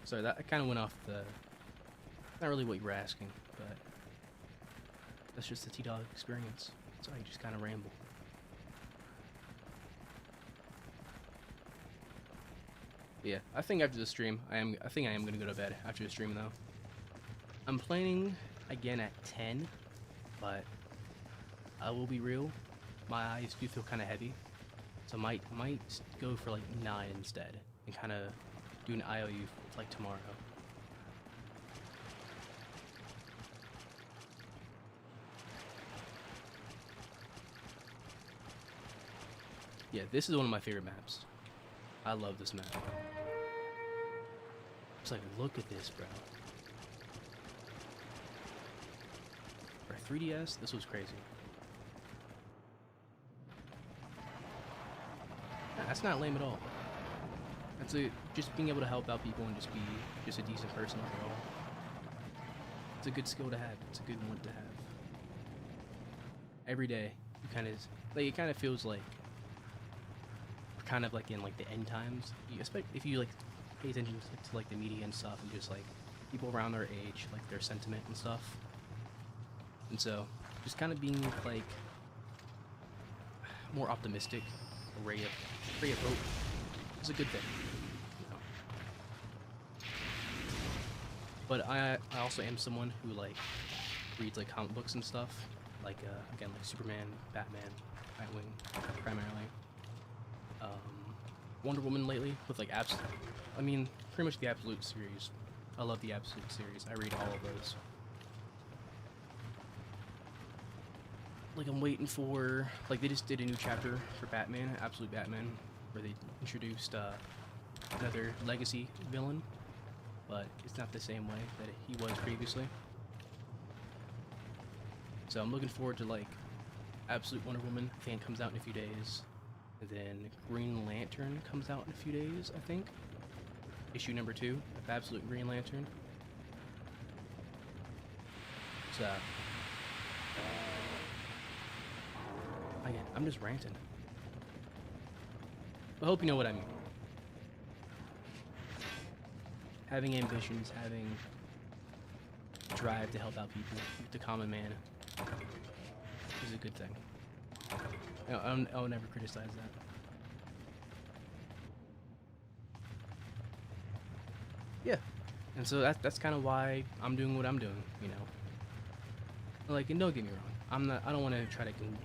S1: Sorry, that kind of went off the... Not really what you were asking, but... That's just the T-Dawg experience. So I just kind of ramble. Yeah, I think after the stream, I think I am gonna go to bed after the stream though. I'm planning again at 10, but I will be real. My eyes do feel kind of heavy, so I might go for like 9 instead, and kind of do an IOU like tomorrow. Yeah, this is one of my favorite maps. I love this map. It's like, look at this, bro. For 3DS, this was crazy. Nah, that's not lame at all. That's just being able to help out people and just be just a decent person overall. It's a good skill to have. It's a good one to have. Every day, you kind of like it. Kind of feels like we're kind of like in like the end times. If you like pay attention to like the media and stuff, and just like people around their age, like their sentiment and stuff. And so, just kind of being like more optimistic, a ray of hope is a good thing. But I also am someone who like reads like comic books and stuff, like again like Superman, Batman, Nightwing, primarily. Wonder Woman lately with like pretty much the Absolute series. I love the Absolute series. I read all of those. Like I'm waiting for like they just did a new chapter for Batman, Absolute Batman, where they introduced another legacy villain. But it's not the same way that he was previously. So I'm looking forward to like Absolute Wonder Woman. I think it comes out in a few days. And then Green Lantern comes out in a few days, I think. Issue number 2 of Absolute Green Lantern. So again, I'm just ranting. I hope you know what I mean. Having ambitions, having drive to help out people, the common man, is a good thing. I'll never criticize that. Yeah, and so that's kind of why I'm doing what I'm doing, you know. Like, and don't get me wrong, I don't want to try to kind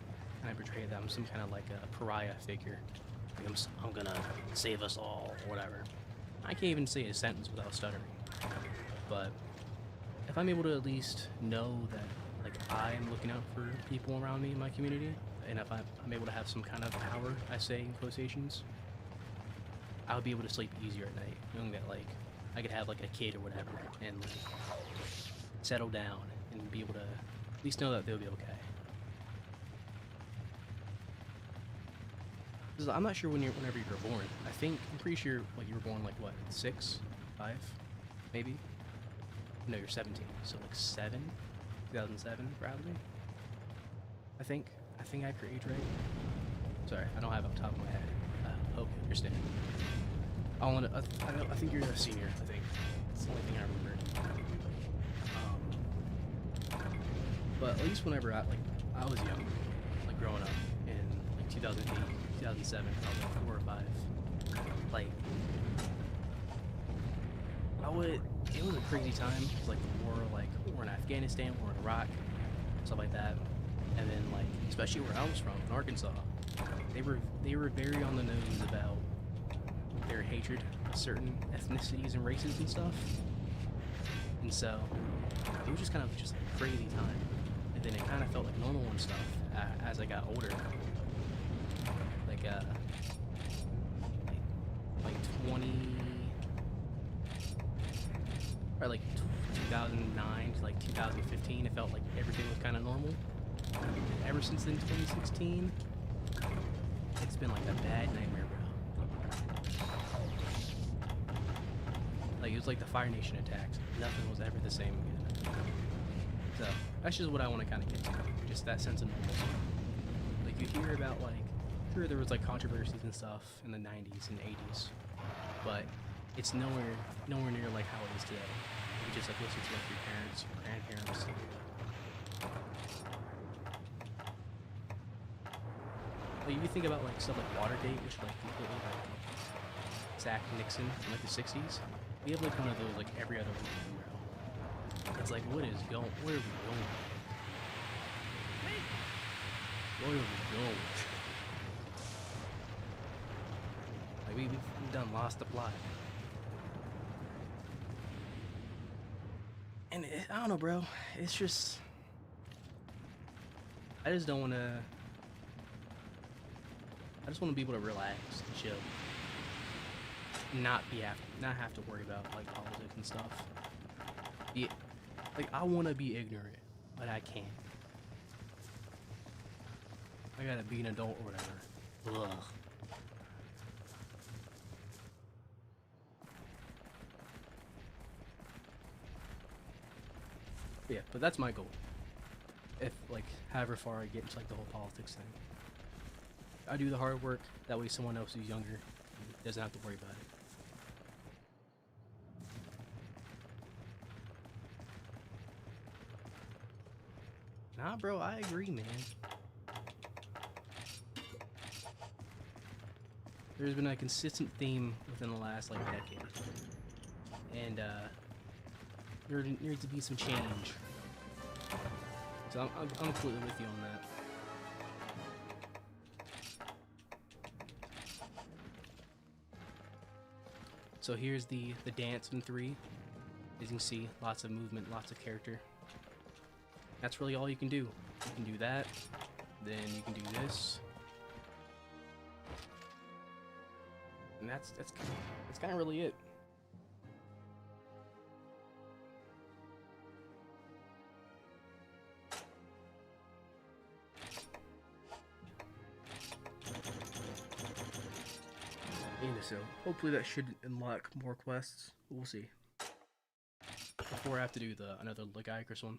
S1: of portray that I'm some kind of like a pariah figure. Like I'm gonna save us all, or whatever. I can't even say a sentence without stuttering. But if I'm able to at least know that like I'm looking out for people around me in my community, and if I'm able to have some kind of power, I say in quotations, I'll be able to sleep easier at night, knowing that like I could have like a kid or whatever and like settle down and be able to at least know that they'll be okay. I'm not sure whenever you were born. I'm pretty sure like you were born like what, 6, 5, maybe? No, you're 17, so like 7, 2007 probably. I think I have your age right. Sorry, I don't have it on top of my head. I hope you understand. I think you're a senior. I think that's the only thing I remember. But at least whenever I was young, like growing up in like 2008. 2007, I was like 4 or 5. Like, it was a crazy time. It was like the war in Afghanistan, war in Iraq, stuff like that. And then like, especially where I was from, in Arkansas, they were very on the nose about their hatred of certain ethnicities and races and stuff. And so, it was just kind of just like a crazy time. And then it kind of felt like normal and stuff as I got older. Like or like 2009 to like 2015, it felt like everything was kind of normal. And ever since then, 2016, it's been like a bad nightmare, bro. Like, it was like the Fire Nation attacks. Nothing was ever the same again. So, that's just what I want to kind of get to. Just that sense of normalcy. Like, you hear about, like, sure, there was, like, controversies and stuff in the 90s and 80s. But it's nowhere near, like, how it is today. You just, like, listen to, like, your parents, your grandparents. Like, if you think about, like, stuff like Watergate, which, like, completely, like, Zach Nixon in, like, the 60s. We have, like, one of those, like, every other weekend, bro. It's like, where are we going? Where are we going? Like, we've done lost the plot. And I don't know, bro. It's just, I just don't want to. I just want to be able to relax and chill, not have to worry about like politics and stuff. Yeah, like I want to be ignorant, but I can't. I gotta be an adult or whatever. Ugh. Yeah, but that's my goal. If like however far I get into like the whole politics thing, I do the hard work. That way, someone else who's younger doesn't have to worry about it. Nah, bro, I agree, man. There's been a consistent theme within the last like decade, and there needs to be some change. So I'm completely with you on that. So here's the dance in 3. As you can see, lots of movement, lots of character. That's really all you can do. You can do that, then you can do this, and that's kind of really it. So hopefully that should unlock more quests. We'll see. Before I have to do another Legiacris one.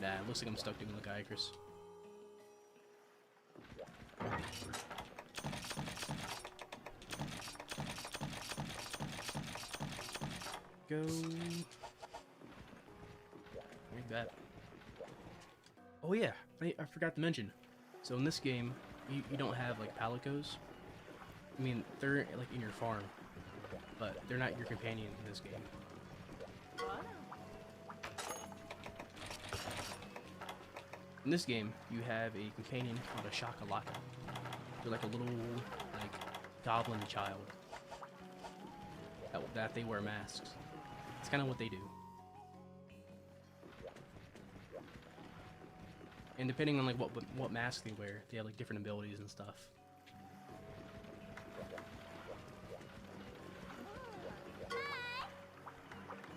S1: Nah, it looks like I'm stuck doing Legiacris. Go. Like that. Oh yeah, I forgot to mention. So in this game, you don't have like palicos. I mean, they're like in your farm, but they're not your companion in this game. In this game, you have a companion called a shakalaka. They're like a little like goblin child that they wear masks. It's kind of what they do. And depending on like what mask they wear, they have like different abilities and stuff.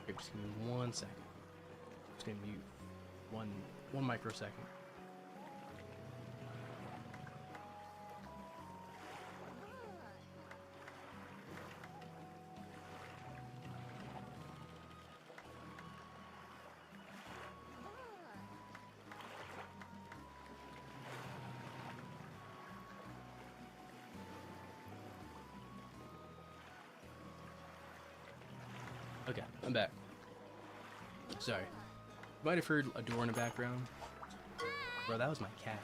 S1: Okay, just give me 1 second. Just gonna mute one microsecond. Okay, I'm back. Sorry. You might have heard a door in the background. Bro, that was my cat.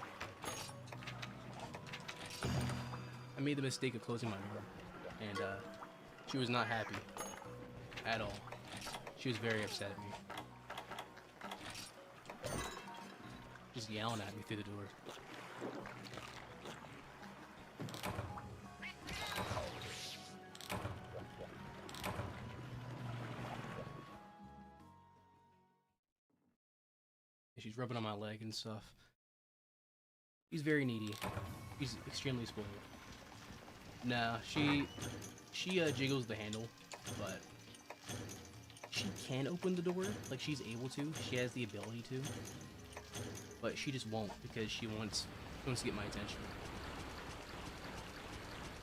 S1: I made the mistake of closing my door, and she was not happy at all. She was very upset at me. Just yelling at me through the door. She's rubbing on my leg and stuff. He's very needy. He's extremely spoiled. Nah, she jiggles the handle, but she can open the door. Like, she's able to. She has the ability to. But she just won't because she wants to get my attention.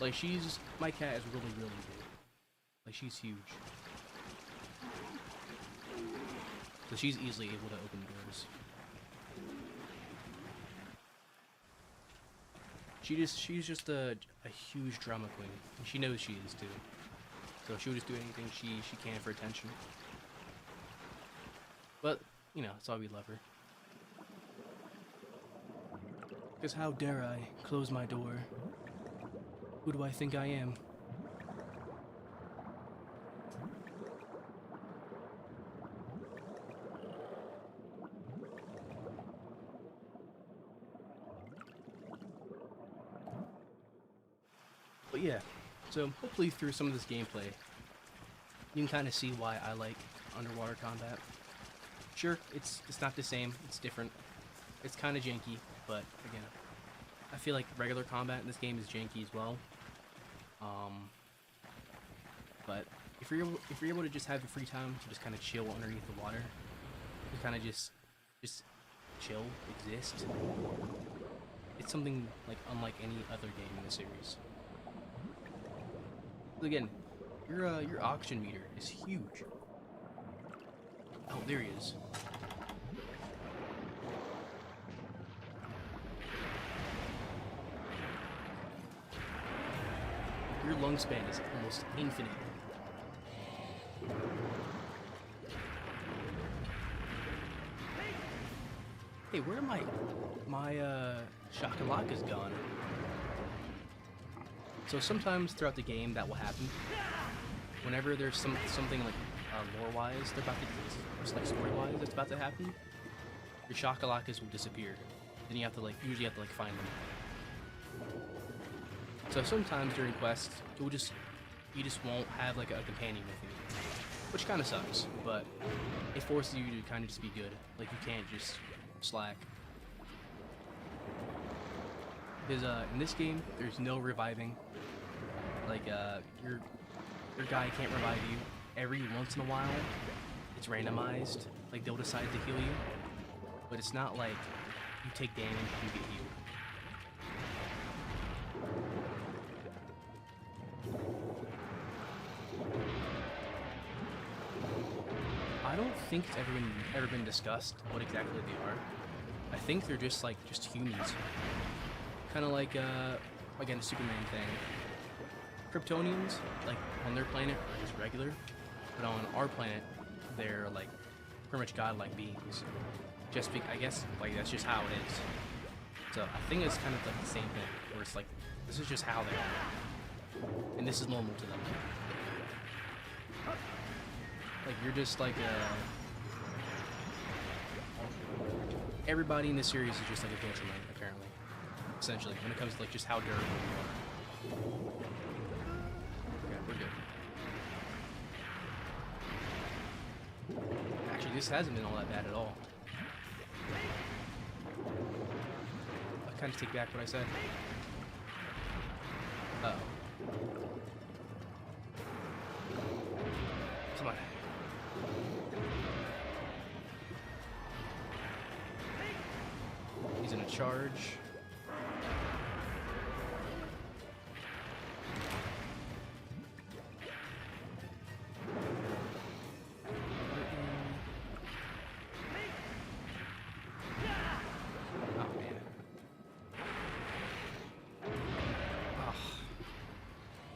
S1: Like, my cat is really, really big. Like, she's huge. So she's easily able to open doors. She's just a huge drama queen. And she knows she is, too. So she'll just do anything she can for attention. But, you know, that's why we love her. Because how dare I close my door? Who do I think I am? But yeah, so hopefully through some of this gameplay, you can kind of see why I like underwater combat. Sure, it's not the same, it's different. It's kind of janky, but again, I feel like regular combat in this game is janky as well. But if you're able to just have your free time to just kind of chill underneath the water, to kind of just chill, exist, it's something like unlike any other game in the series. Again, your oxygen meter is huge. Oh, there he is. Your lung span is almost infinite. Hey, where are my shakalaka's gone? So sometimes throughout the game that will happen. Whenever there's something like lore-wise, they're about to, just like story-wise, that's about to happen. Your shakalakas will disappear. Then you have to usually have to find them. So sometimes during quests, you just won't have like a companion with you, which kind of sucks. But it forces you to kind of just be good. Like you can't just slack. Because in this game, there's no reviving. Like your guy can't revive you. Every once in a while, it's randomized. Like they'll decide to heal you, but it's not like you take damage and you get healed. I don't think it's ever been discussed what exactly they are. I think they're just humans. Kind of like again, a Superman thing. Kryptonians, like on their planet, are just regular, but on our planet, they're like pretty much godlike beings. I guess like that's just how it is. So I think it's kind of like the same thing, where it's like this is just how they are, and this is normal to them. Like you're just like everybody in this series is just like a gentleman, apparently. Essentially, when it comes to like just how durable you are. Okay, we're good. Actually, this hasn't been all that bad at all. I kind of take back what I said. Uh-oh. Come on. He's in a charge.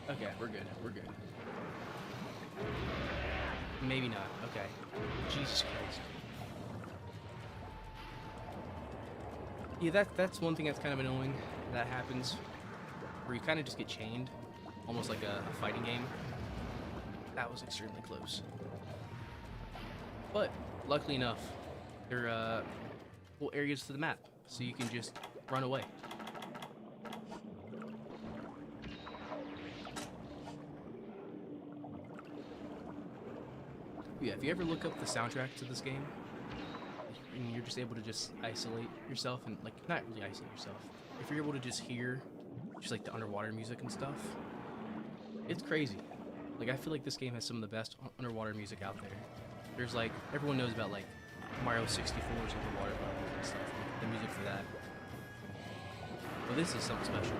S1: Okay, we're good. We're good. Maybe not. Okay. Jesus Christ. Yeah, that's one thing that's kind of annoying. That happens, where you kind of just get chained, almost like a fighting game. That was extremely close. But luckily enough, there are whole areas to the map, so you can just run away. Yeah, if you ever look up the soundtrack to this game, and you're just able to just isolate yourself, and like not really isolate yourself, if you're able to just hear just like the underwater music and stuff, it's crazy. Like I feel like this game has some of the best underwater music out there. There's like everyone knows about like Mario 64's underwater levels and stuff, like, the music for that. But this is something special.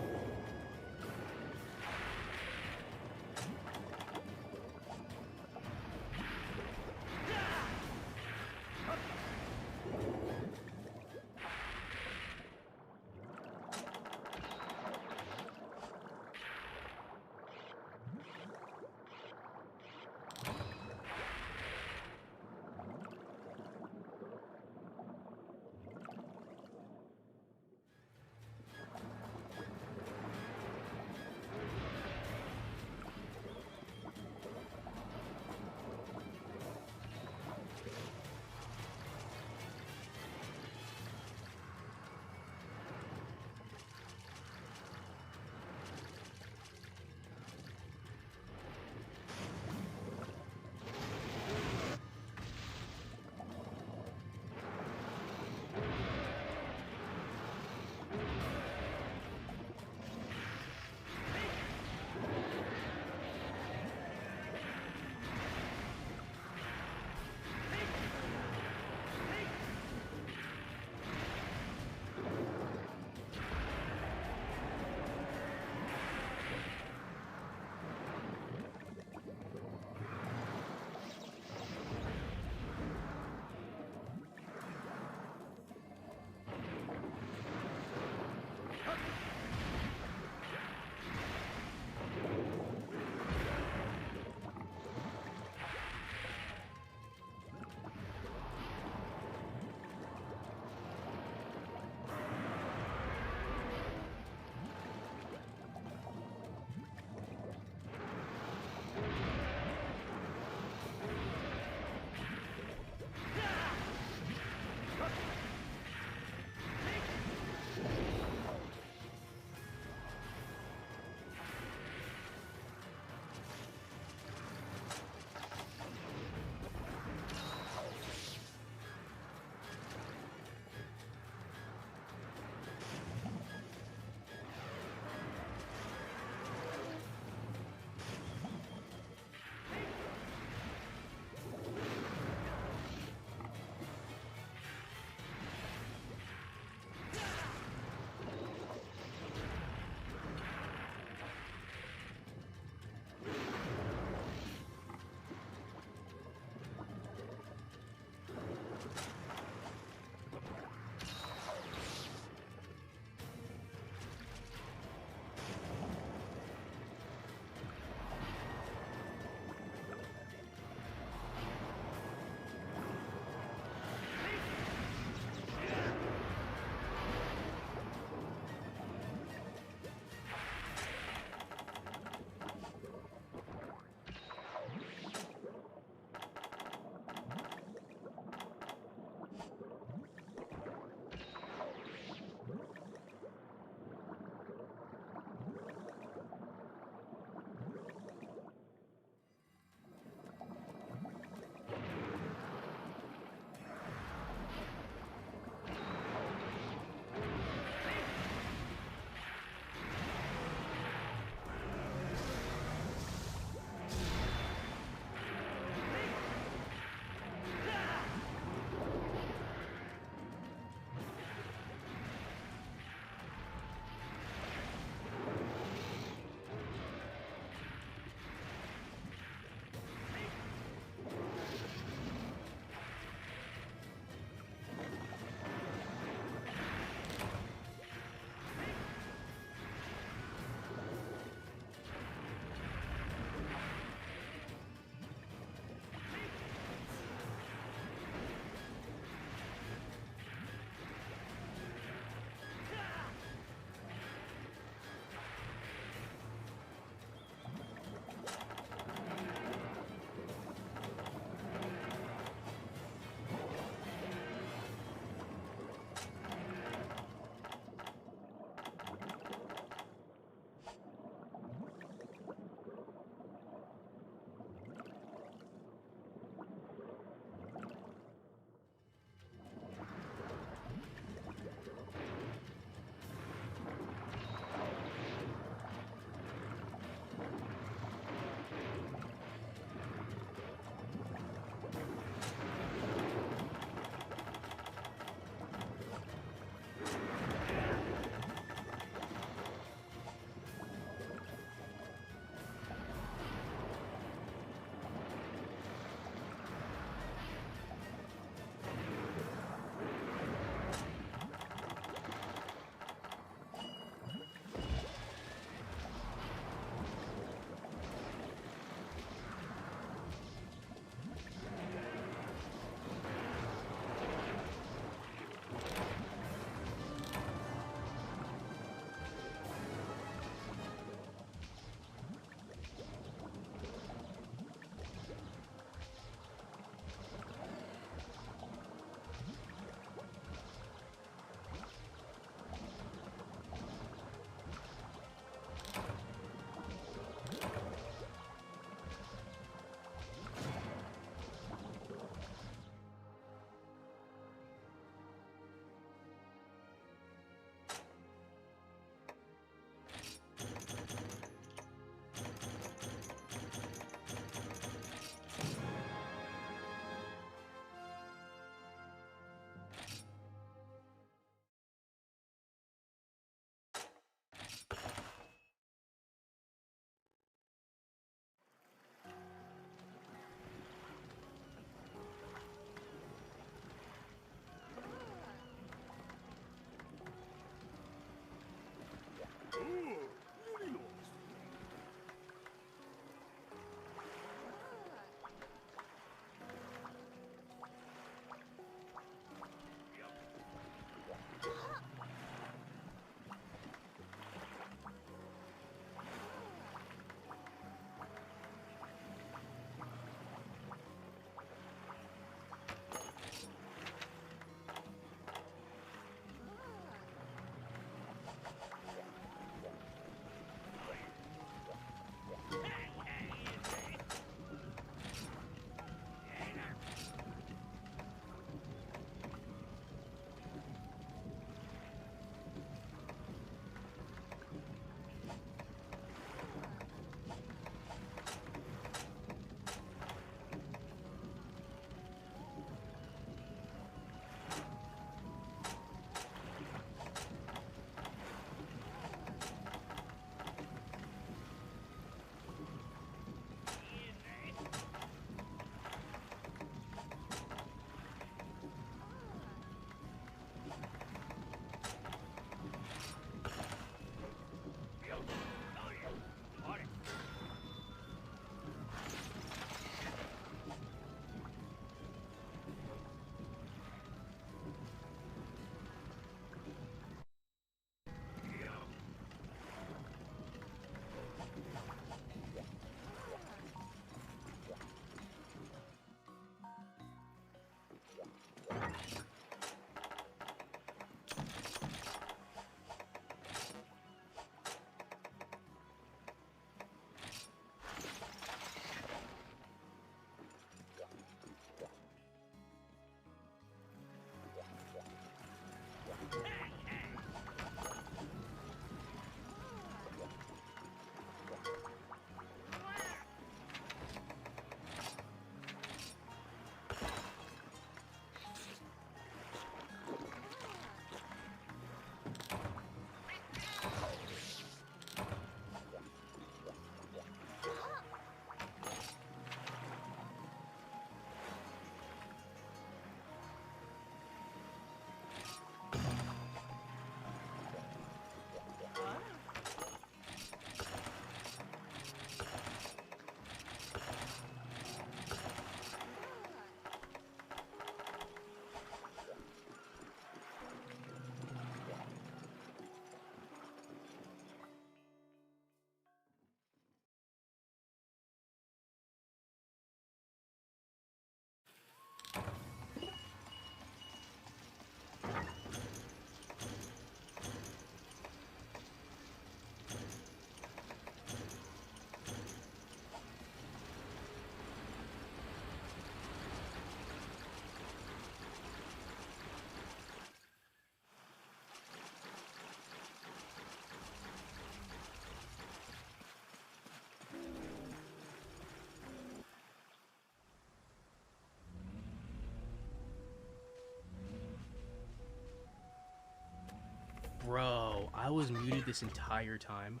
S1: I was muted this entire time.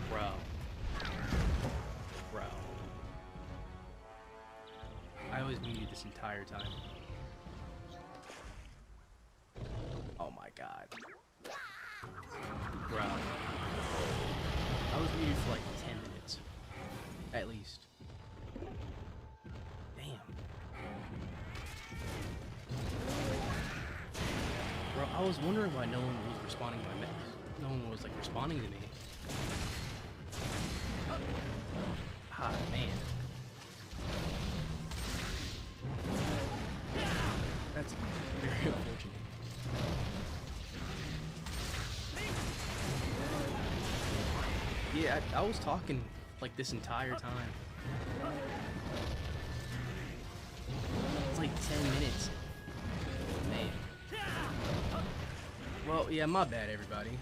S1: Bro. Bro. I was muted this entire time. Oh my god. Bro. I was muted for like 10 minutes. At least. Damn. Bro, I was wondering why no one was responding to my message. No one was like responding to me. Ah, man. That's very unfortunate. Yeah, I was talking like this entire time. It's like 10 minutes. Man. Well, yeah, my bad, everybody.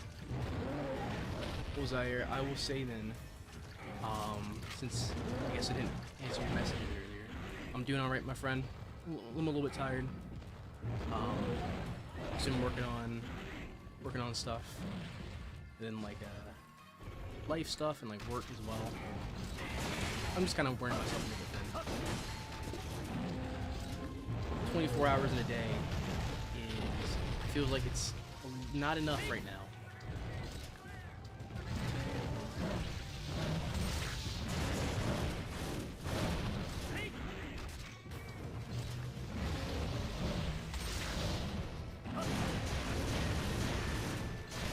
S1: What was I here? I will say then, since I guess I didn't answer your messages earlier, I'm doing alright, my friend. I'm a little bit tired. Just been working on stuff, and then like life stuff and like work as well. I'm just kind of wearing myself a little bit thin. 24 hours in a day feels like it's not enough right now.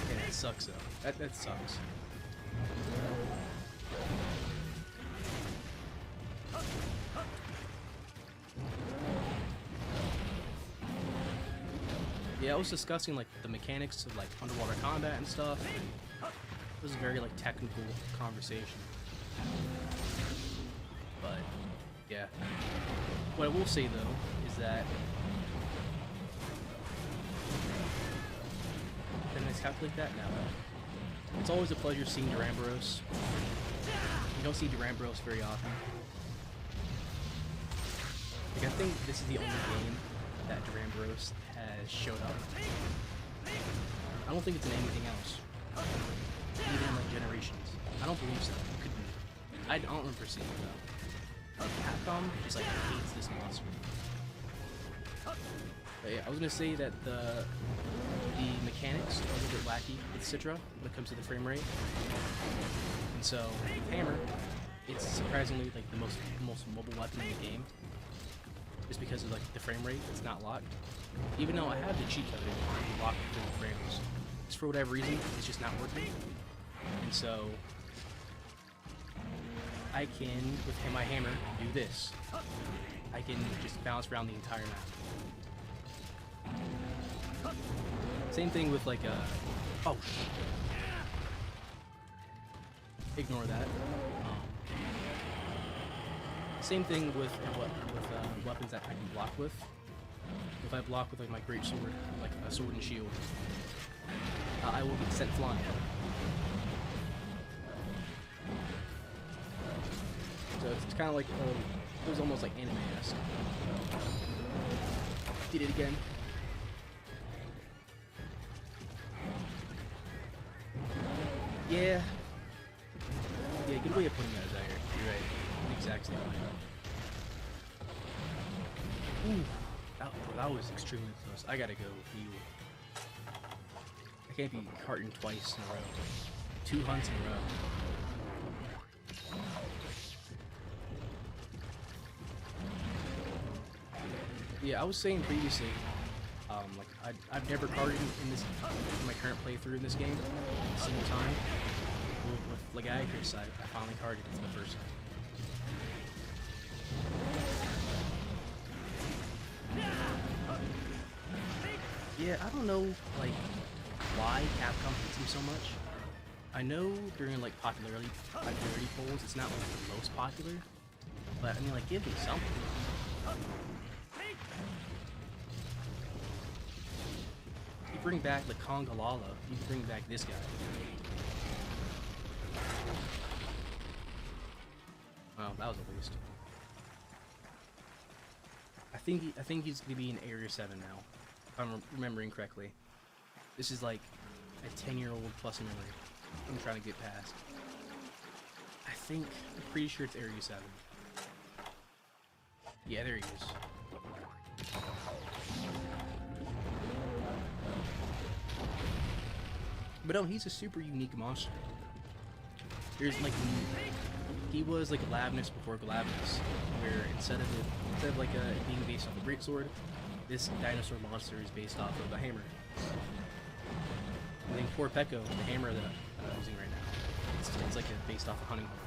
S1: Yeah, it sucks though. That sucks. Yeah, I was discussing like the mechanics of like underwater combat and stuff. It was a very like technical conversation. But yeah, what I will say though is that can I calculate that now? It's always a pleasure seeing Durambros. You don't see Durambros very often. Like I think this is the only game that Durambros has showed up. I don't think it's in anything else. Even in like Generations. I don't believe so. It could be. I don't remember seeing it though. Capcom just like hates this monster. But yeah, I was gonna say that the mechanics are a little bit wacky with Citra when it comes to the frame rate. And so with Hammer, it's surprisingly like the most mobile weapon in the game. Just because of like the frame rate, it's not locked. Even though I have the cheat code to lock the frames, just for whatever reason, it's just not working. And so I can, with my hammer, do this. I can just bounce around the entire map. Same thing with like oh shit. Ignore that. Same thing with weapons that I can block with. If I block with like my great sword, like a sword and shield, I will get sent flying. So it's kind of like it was almost like anime-esque. Did it again. Yeah. Yeah, good way of putting that, Zaire. You're right. Exact same way. Ooh, that was extremely close. I gotta go heal. I can't be carting twice in a row. 2 hunts in a row. Yeah, I was saying previously, like I've never carded in my current playthrough in this game a single time. With Legaicus, I finally carded it for the first time. Yeah, I don't know, like, why Capcom hates him so much. I know during, like, popularity polls, it's not, like, the most popular, but, I mean, like, give me something. You bring back, like, Kongalala, you can bring back this guy. Oh, that was a waste. I think he's gonna be in Area 7 now, if I'm remembering correctly. This is like a 10-year-old plus memory I'm trying to get past. I'm pretty sure it's Area 7. Yeah, there he is. But no, he's a super unique monster. There's like, he was like Lavnus before Glavnus, where instead of like being based off a greatsword, this dinosaur monster is based off of a hammer. And then poor Pekko, the hammer that I'm using right now, it's like based off a hunting horn.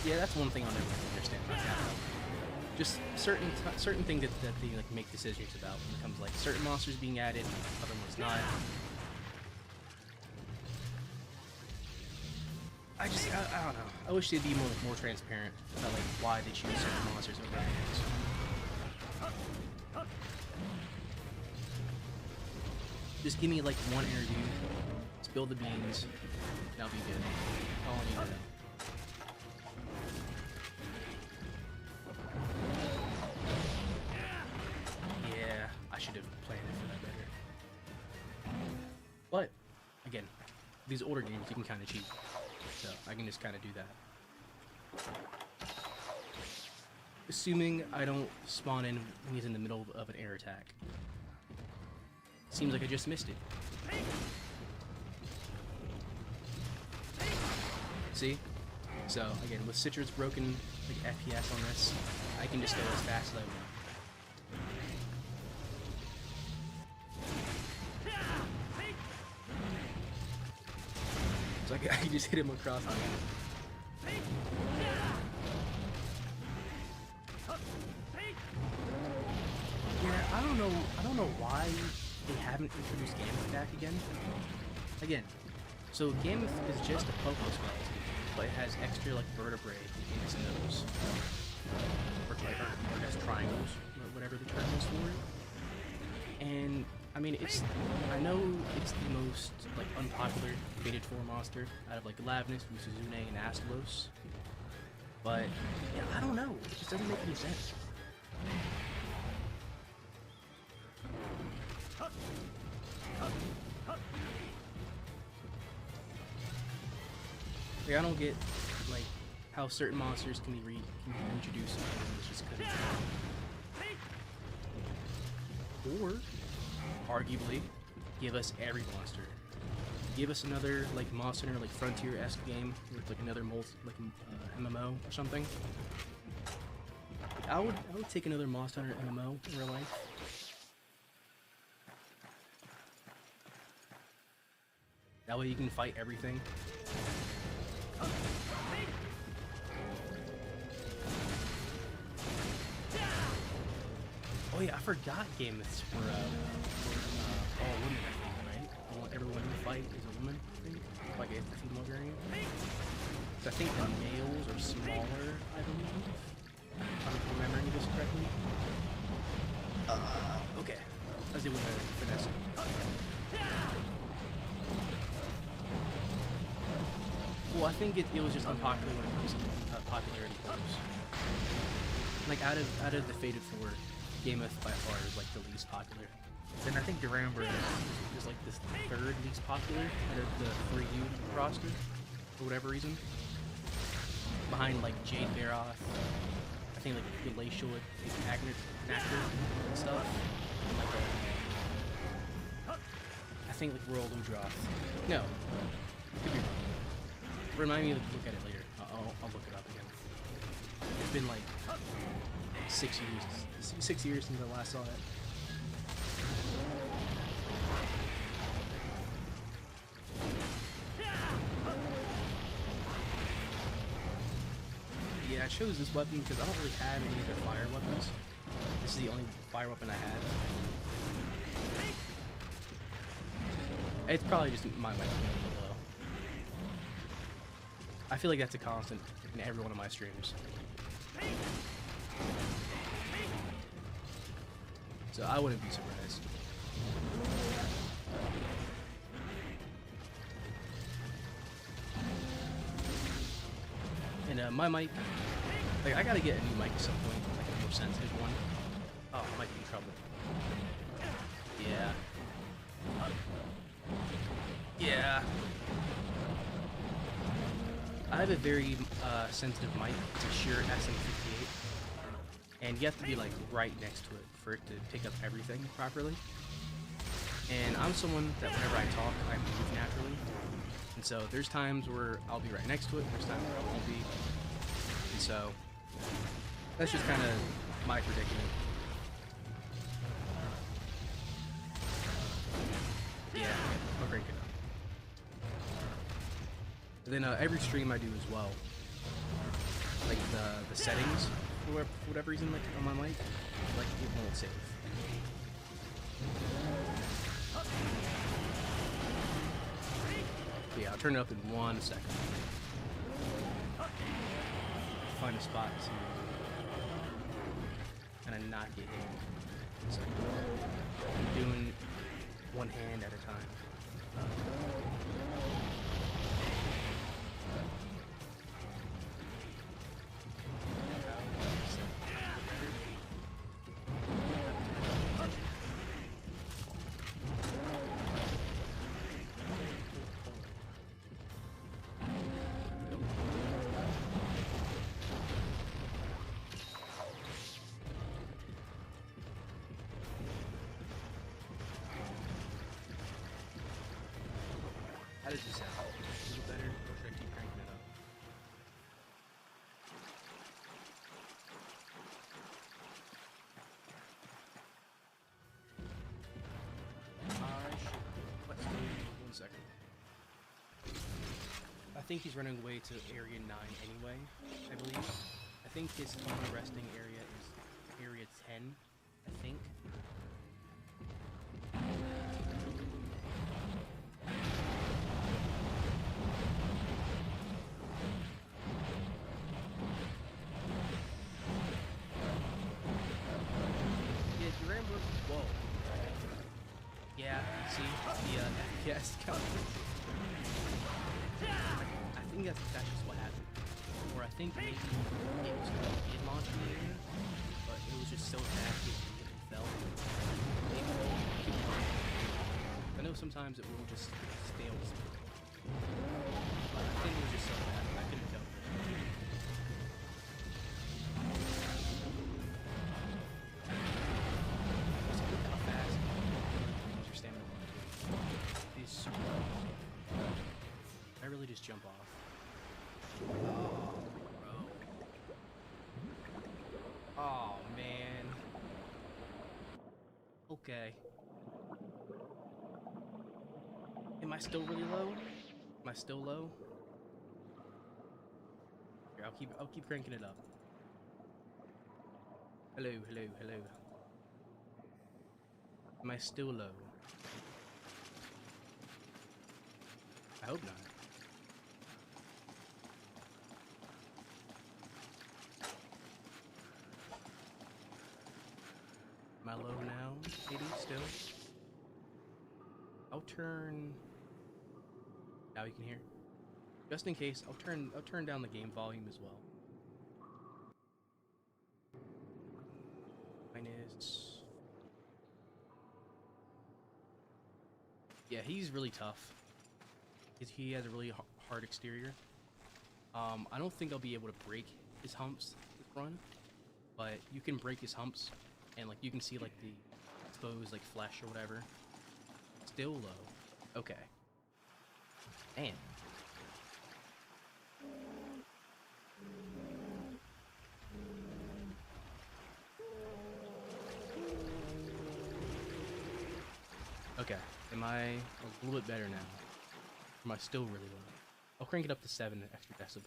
S1: Yeah, that's one thing I'll never understand about Capcom. Just certain things that they like make decisions about when it comes to like certain monsters being added, other ones not. I don't know. I wish they'd be more transparent about like why they choose certain monsters over others. Just give me like one interview, spill the beans, and I'll be good. That's all I need to know. But, again, these older games you can kind of cheat, so I can just kind of do that. Assuming I don't spawn in when he's in the middle of an air attack. Seems like I just missed it. See? So, again, with Citra's broken like FPS on this, I can just go as fast as I want. So I just hit him across the head. Yeah, I don't know why they haven't introduced Gammoth back again. So Gammoth is just a Pokeskeleton, but it has extra like vertebrae in its nose. Or I guess triangles, or whatever the term is for it. And I mean, I know it's the most like unpopular Fated 4 monster out of like Lavnus, Usuzune, and Astalos. But yeah, I don't know. It just doesn't make any sense. Like, I don't get like how certain monsters can be reintroduced. It's just couldn't. Or arguably, give us every monster. Give us another like Monster Hunter, like Frontier-esque game with like another MMO or something. I would take another Monster Hunter MMO in real life. That way you can fight everything. Oh yeah, I forgot Gammoths were all women, I think, right? I want everyone to fight is a woman, I think. Like a female variant. So I think the males are smaller, I believe. If I'm remembering this correctly. Okay. Let's do with Vanessa. Well, I think it was just unpopular when it comes to popularity goes. Like out of the Fated 4, Gammoth by far is like the least popular. Then I think Duramber is like this third least popular out of the 3U roster for whatever reason. Behind like Jade Baroth, I think like Glacial, Nectar and stuff. And, like I think like Royal Ludroth. No, could be wrong. Remind me to look at it later. I'll look it up again. It's been like 6 years since I last saw it. Yeah, I chose this weapon because I don't really have any other fire weapons. This is the only fire weapon I had. It's probably just my weapon below. I feel like that's a constant in every one of my streams. So I wouldn't be surprised. And my mic, like I gotta get a new mic at some point, like a more sensitive one. Oh, I might be in trouble. Yeah. Yeah. I have a very sensitive mic. It's a Shure SM58, and you have to be like right next to it for it to pick up everything properly. And I'm someone that whenever I talk, I move naturally. And so there's times where I'll be right next to it, and there's times where I won't be. And so that's just kind of my predicament. Yeah, I'll crank it up. And then every stream I do as well, like the settings, for whatever reason, like on my mic, like it won't save. Yeah, I'll turn it up in 1 second. Find a spot to kind of not get hit. So I'm doing one hand at a time. How does this sound? A little better, or should I keep cranking it up? I should. Let's do 1 second. I think he's running away to area 9 anyway, I believe. I think his only resting area is area 10, I think. Whoa. Yeah, see the FPS count. I think that's just what happened. Or I think maybe it was it launched in the air, but it was just so fast it fell. I know sometimes it will just stale. But I think it was just so fast. I couldn't tell. I really just jump off. Oh, bro. Oh, man. Okay. Am I still really low? Am I still low? Here, I'll keep cranking it up. Hello, hello, hello. Am I still low? I hope not. Am I low now? Maybe still. I'll turn. Now you can hear. Just in case, I'll turn down the game volume as well. Minus. Yeah, he's really tough. He has a really hard exterior. I don't think I'll be able to break his humps this run, but you can break his humps, and like you can see like the exposed like flesh or whatever. Still low. Okay. Man. Okay. Am I a little bit better now? Or am I still really low? I'll crank it up to 7 extra decibels.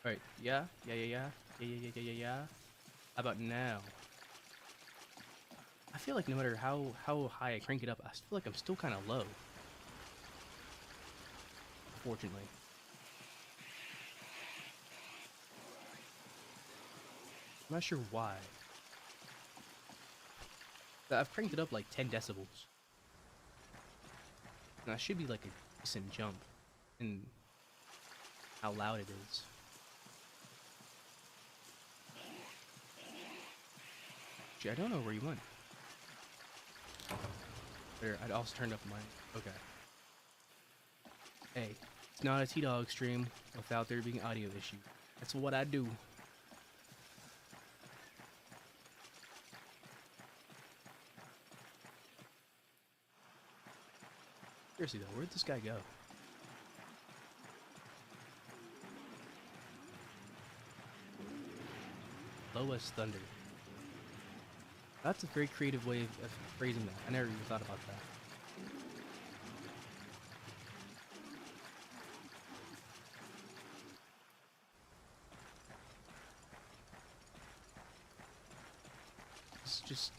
S1: Alright, yeah. How about now? I feel like no matter how high I crank it up, I feel like I'm still kind of low. Fortunately. I'm not sure why. I've cranked it up like 10 decibels. And that should be like a decent jump in how loud it is. Gee, I don't know where you went. There, I'd also turned up mine. Okay. Hey, it's not a T-Dawg stream without there being audio issue. That's what I do. Seriously though, where'd this guy go? Lowest Thunder. That's a very creative way of phrasing that. I never even thought about that. It's just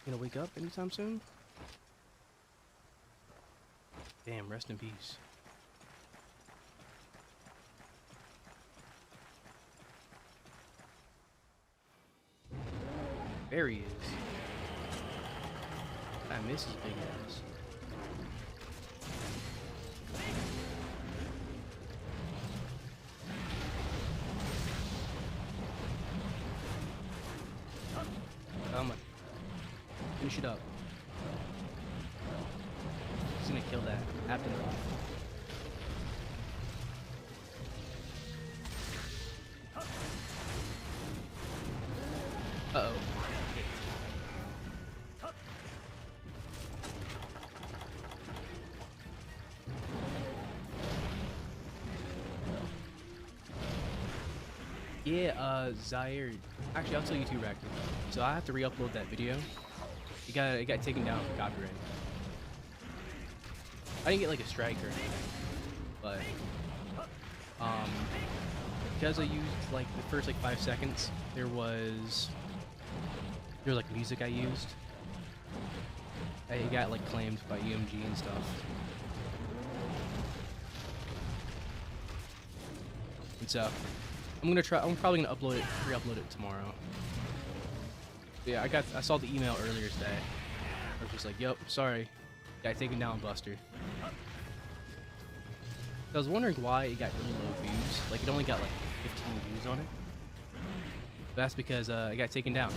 S1: gonna wake up anytime soon? Damn, rest in peace. There he is. I miss his big ass. Come on. Finish it up. He's gonna kill that. Happen. Uh-oh. Yeah, Zaire. Actually, I'll tell you too, Raccoon. So I have to re-upload that video. It got taken down for copyright. I didn't get like a strike or anything, but because I used like the first like 5 seconds, there was like music I used. It got like claimed by UMG and stuff. And so I'm probably gonna re-upload it tomorrow. But yeah, I saw the email earlier today. I was just like, yep, sorry, got taken down, Buster. I was wondering why it got really low views. Like it only got like 15 views on it. But that's because it got taken down.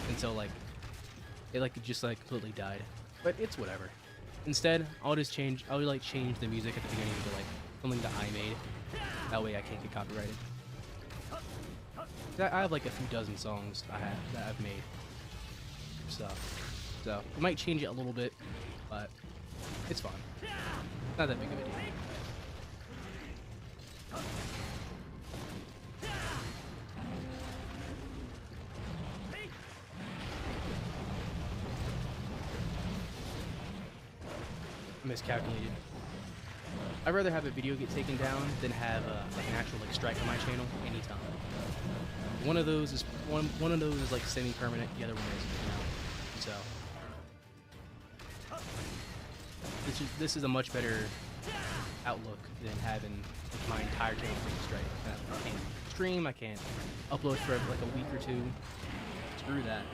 S1: And so like it just completely died. But it's whatever. Instead, I'll change the music at the beginning to like something that I made. That way I can't get copyrighted. I have like a few dozen songs that I've made. So I might change it a little bit, but it's fine. Not that big of a deal. I miscalculated. I'd rather have a video get taken down than have like an actual like strike on my channel anytime. One of those is like semi-permanent. The other one is, you know. So this is a much better outlook than having my entire channel being strike. I can't stream. I can't upload for like a week or two. Screw that.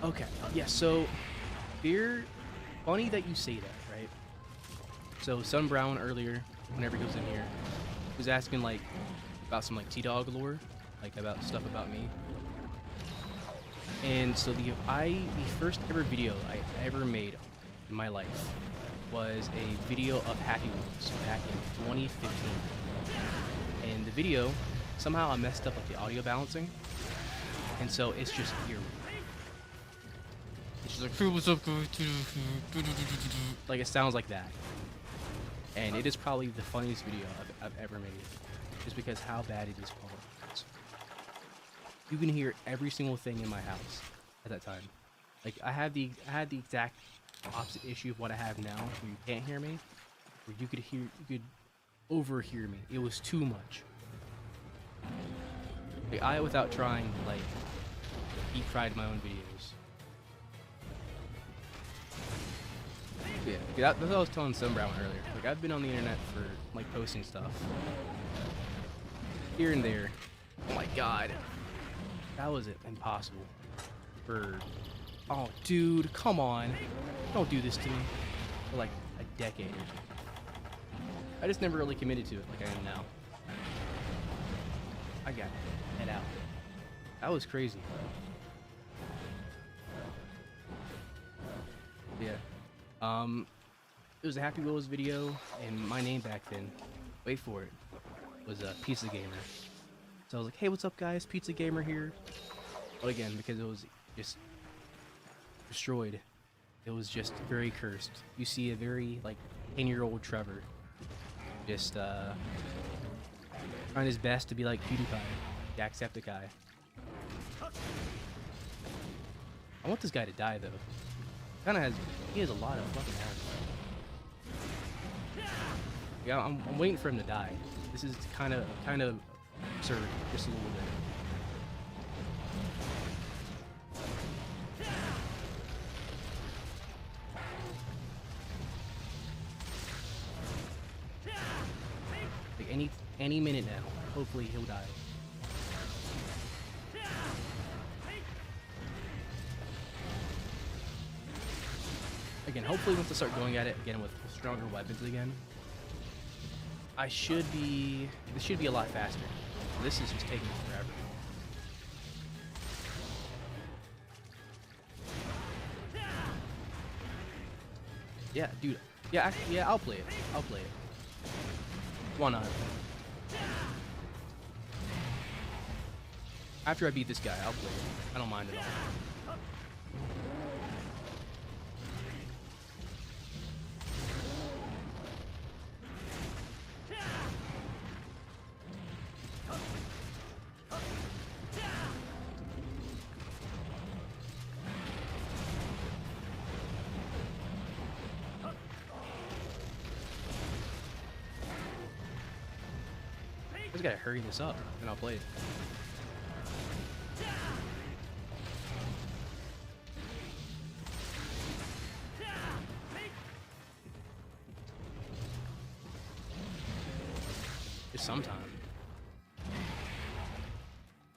S1: Okay, yeah, so funny that you say that, right? So Sun Brown earlier, whenever he was in here, was asking like about some like T-Dawg lore, like about stuff about me. And so the first ever video I ever made in my life was a video of Happy Wheels back in 2015. And the video, somehow I messed up like the audio balancing, and so it's just here. It's just like, what's up, like it sounds like that. And it is probably the funniest video I've ever made, just because how bad it is quality. You can hear every single thing in my house at that time. Like I had the exact opposite issue of what I have now, where you can't hear me, where you could overhear me. It was too much. Like I, without trying, like deep fried my own videos. Yeah, that's what I was telling Sunbrown earlier. Like, I've been on the internet for, like, posting stuff. Here and there. Oh my god. That was impossible. Oh, dude, come on. Don't do this to me. For, like, a decade. I just never really committed to it like I am now. I got it. Head out. That was crazy. Yeah. It was a Happy Wheels video, and my name back then, wait for it, was Pizza Gamer. So I was like, hey, what's up, guys? Pizza Gamer here. But again, because it was just destroyed, it was just very cursed. You see a very, like, 10-year-old Trevor just trying his best to be like PewDiePie, Jacksepticeye. I want this guy to die, though. He has a lot of fucking arrows. Yeah, I'm waiting for him to die. This is kind of absurd, just a little bit. Like any minute now, hopefully he'll die. Again, hopefully once I start going at it again with stronger weapons again, this should be a lot faster. This is just taking forever. Yeah, dude. Yeah, I'll play it. Why not? After I beat this guy, I'll play it. I don't mind at all. I just gotta hurry this up, and I'll play it. Just sometime.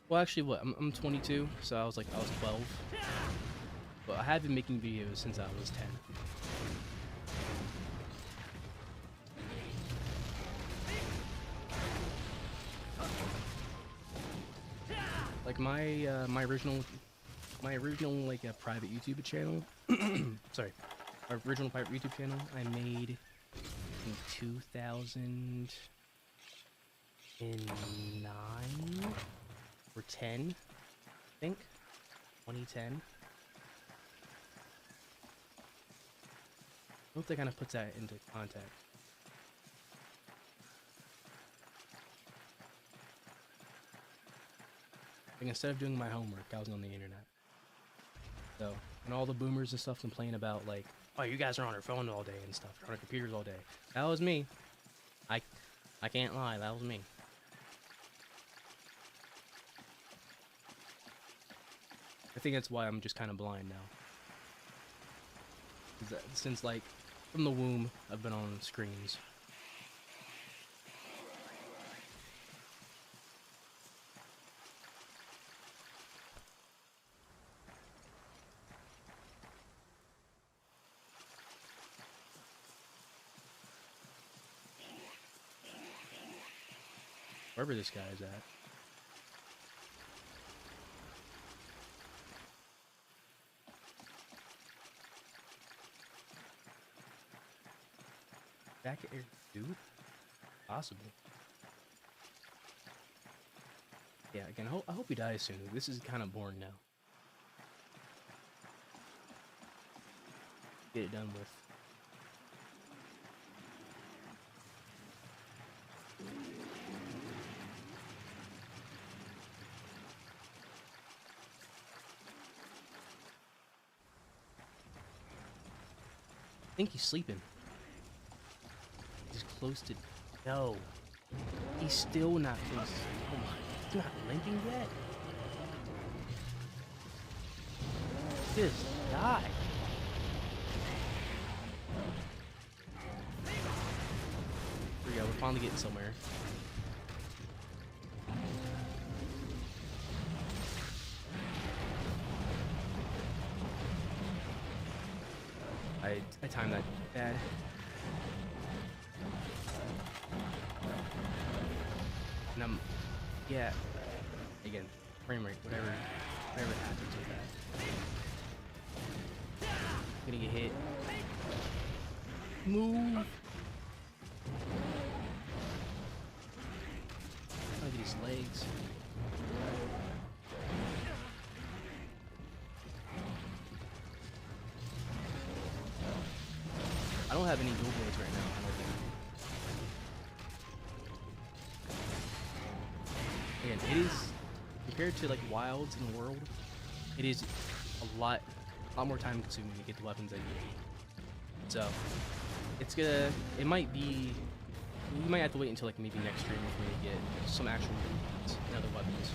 S1: Well, actually, what? I'm 22, so I was 12. But I have been making videos since I was 10. Like my original private YouTube channel. Sorry, my original private YouTube channel I made in 2009 or 10, I think. 2010. I hope that kind of puts that into context. Like, instead of doing my homework, I was on the internet. So, and all the boomers and stuff complain about, like, oh, you guys are on your phone all day and stuff, you're on your computers all day. That was me. I can't lie, that was me. I think that's why I'm just kind of blind now. Since, like, from the womb, I've been on screens. Wherever this guy is at. Back at your dude? Possible. Yeah, again, I hope he dies soon. This is kind of boring now. Get it done with. I think he's sleeping. He's close to... No. He's still not close. Oh my... He's not limping yet? Just die. go. We're finally getting somewhere. I timed that bad. And yeah, again, frame rate, whatever happens with that. Gonna get hit. Move. Look at his legs. I don't have any dual blades right now, I don't think. Again, it is, compared to like wilds in the world, it is a lot more time consuming to get the weapons I need. So, it's gonna, it might be, we might have to wait until like maybe next stream for me to get some actual weapons and other weapons.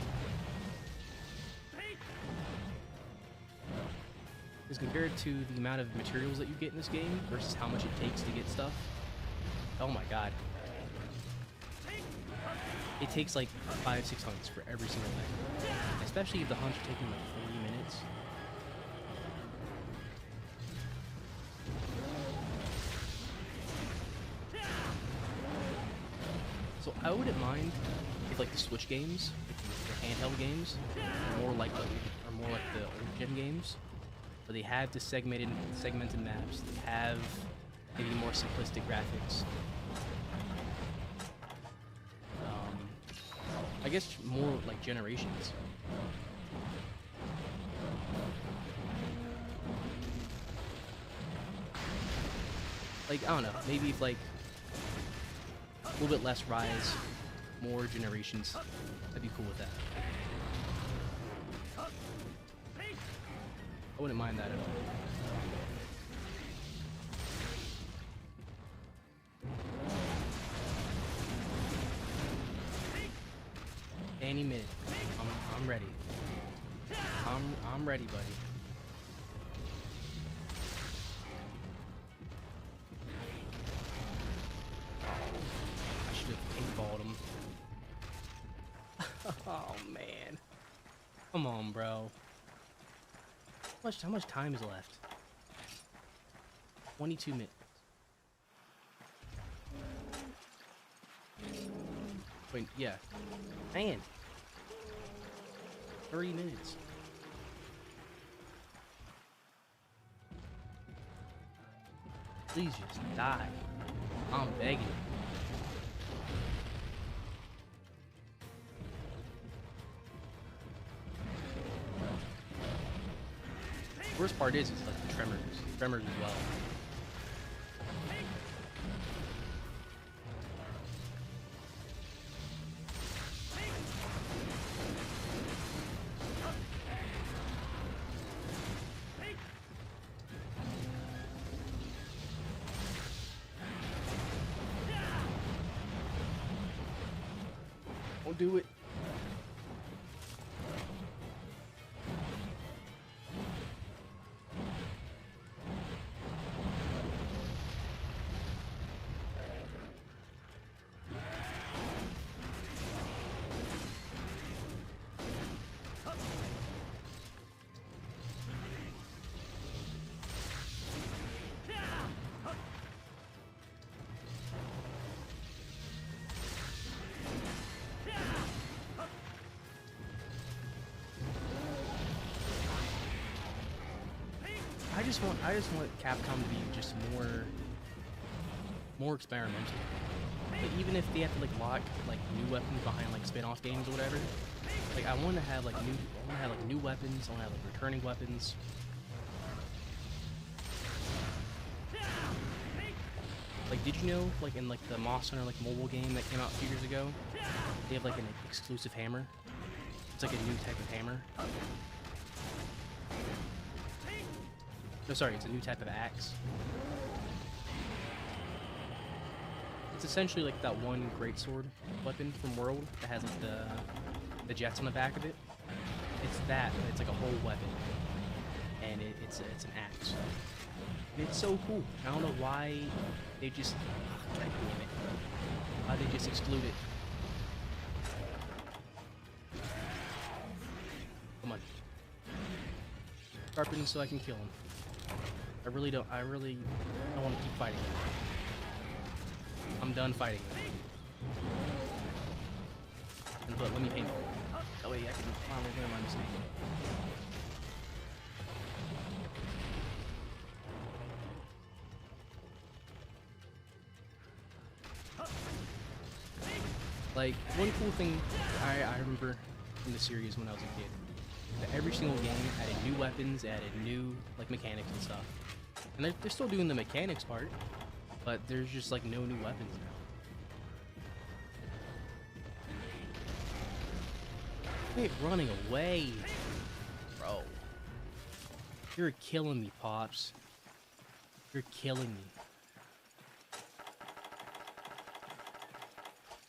S1: Because compared to the amount of materials that you get in this game versus how much it takes to get stuff, oh my god. It takes like 5-6 hunts for every single thing. Especially if the hunts are taking like 40 minutes. So I wouldn't mind if like the Switch games, the handheld games, are more like the old gen games. But they have the segmented maps. They have maybe more simplistic graphics. I guess more like generations. Like, I don't know, maybe if like a little bit less rise, more generations, I'd be cool with that. I wouldn't mind that at all. Any minute. I'm ready. I'm ready, buddy. I should have paintballed him. Oh man. Come on, bro. How much time is left? 22 minutes. Wait, yeah. Man. 30 minutes. Please just die. I'm begging. The worst part is like the tremors as well. Don't do it. I just want Capcom to be just more experimental. Like, even if they have to like lock like new weapons behind like spin-off games or whatever, like I want to have like new weapons. I want to have like returning weapons. Like, did you know like in like the Monster Hunter like mobile game that came out a few years ago, they have like an exclusive hammer. It's like a new type of hammer. No, sorry, it's a new type of axe. It's essentially like that one greatsword weapon from World that has like the jets on the back of it. It's that, but it's like a whole weapon, and it's an axe. And it's so cool. I don't know why they just. God damn it. Why'd they just exclude it? Come on. Sharpening so I can kill him. I really don't want to keep fighting him. I'm done fighting him. And look, let me paint him. That way I can finally learn my mistake. Like, one cool thing I remember in the series when I was a kid, that every single game added new weapons, added new, like, mechanics and stuff. And they're still doing the mechanics part, but there's just, like, no new weapons now. Quit running away, bro. You're killing me, Pops. You're killing me.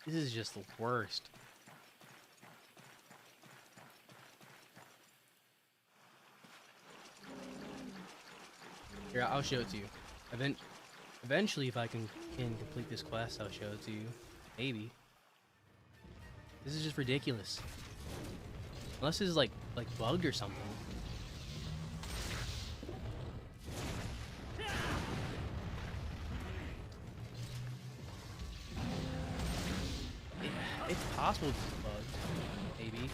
S1: This is just the worst. Here, I'll show it to you. Eventually, if I can complete this quest, I'll show it to you. Maybe. This is just ridiculous. Unless this is like bugged or something. It's possible it's bugged. Maybe.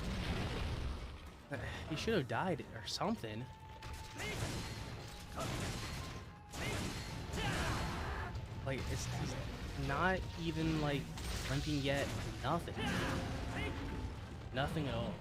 S1: He should have died or something. Like, it's not even, like, limping yet. Nothing. Nothing at all.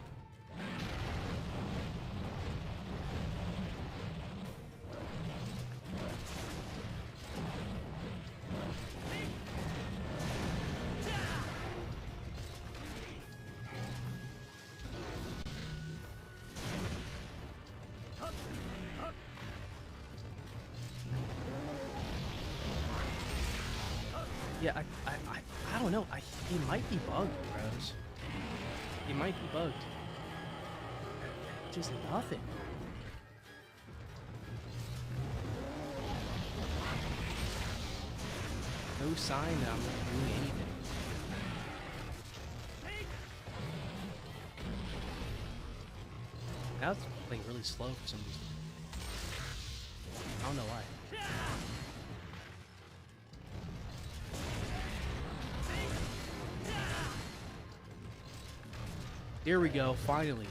S1: Yeah, I don't know. He might be bugged, bros. He might be bugged. Just nothing. No sign that I'm not doing anything. Now it's playing really slow for some reason. I don't know why. Here we go, finally.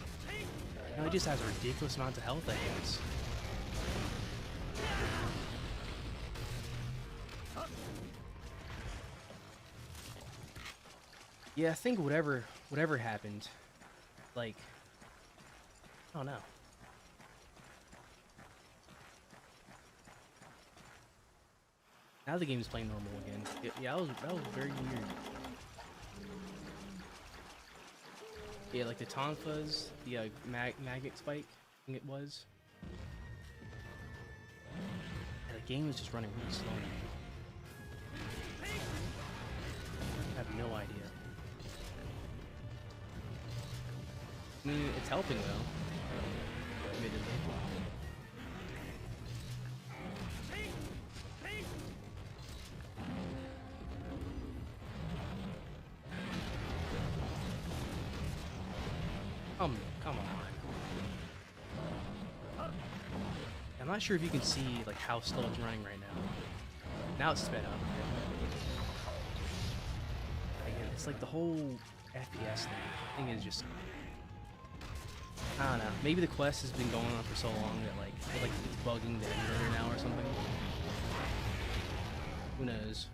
S1: Now he just has ridiculous amounts of health, I guess. Yeah, I think whatever happened, like, I don't know. Now the game's playing normal again. Yeah, that was very weird. Yeah, like the Tonfas, the maggot spike, I think it was. Yeah, the game is just running really slow now. I have no idea. I mean, it's helping though. Admittedly. Come on. I'm not sure if you can see like how slow it's running right now. Now it's sped up. Again, it's like the whole FPS thing is just, I don't know. Maybe the quest has been going on for so long that like it's bugging the emulator now or something. Who knows?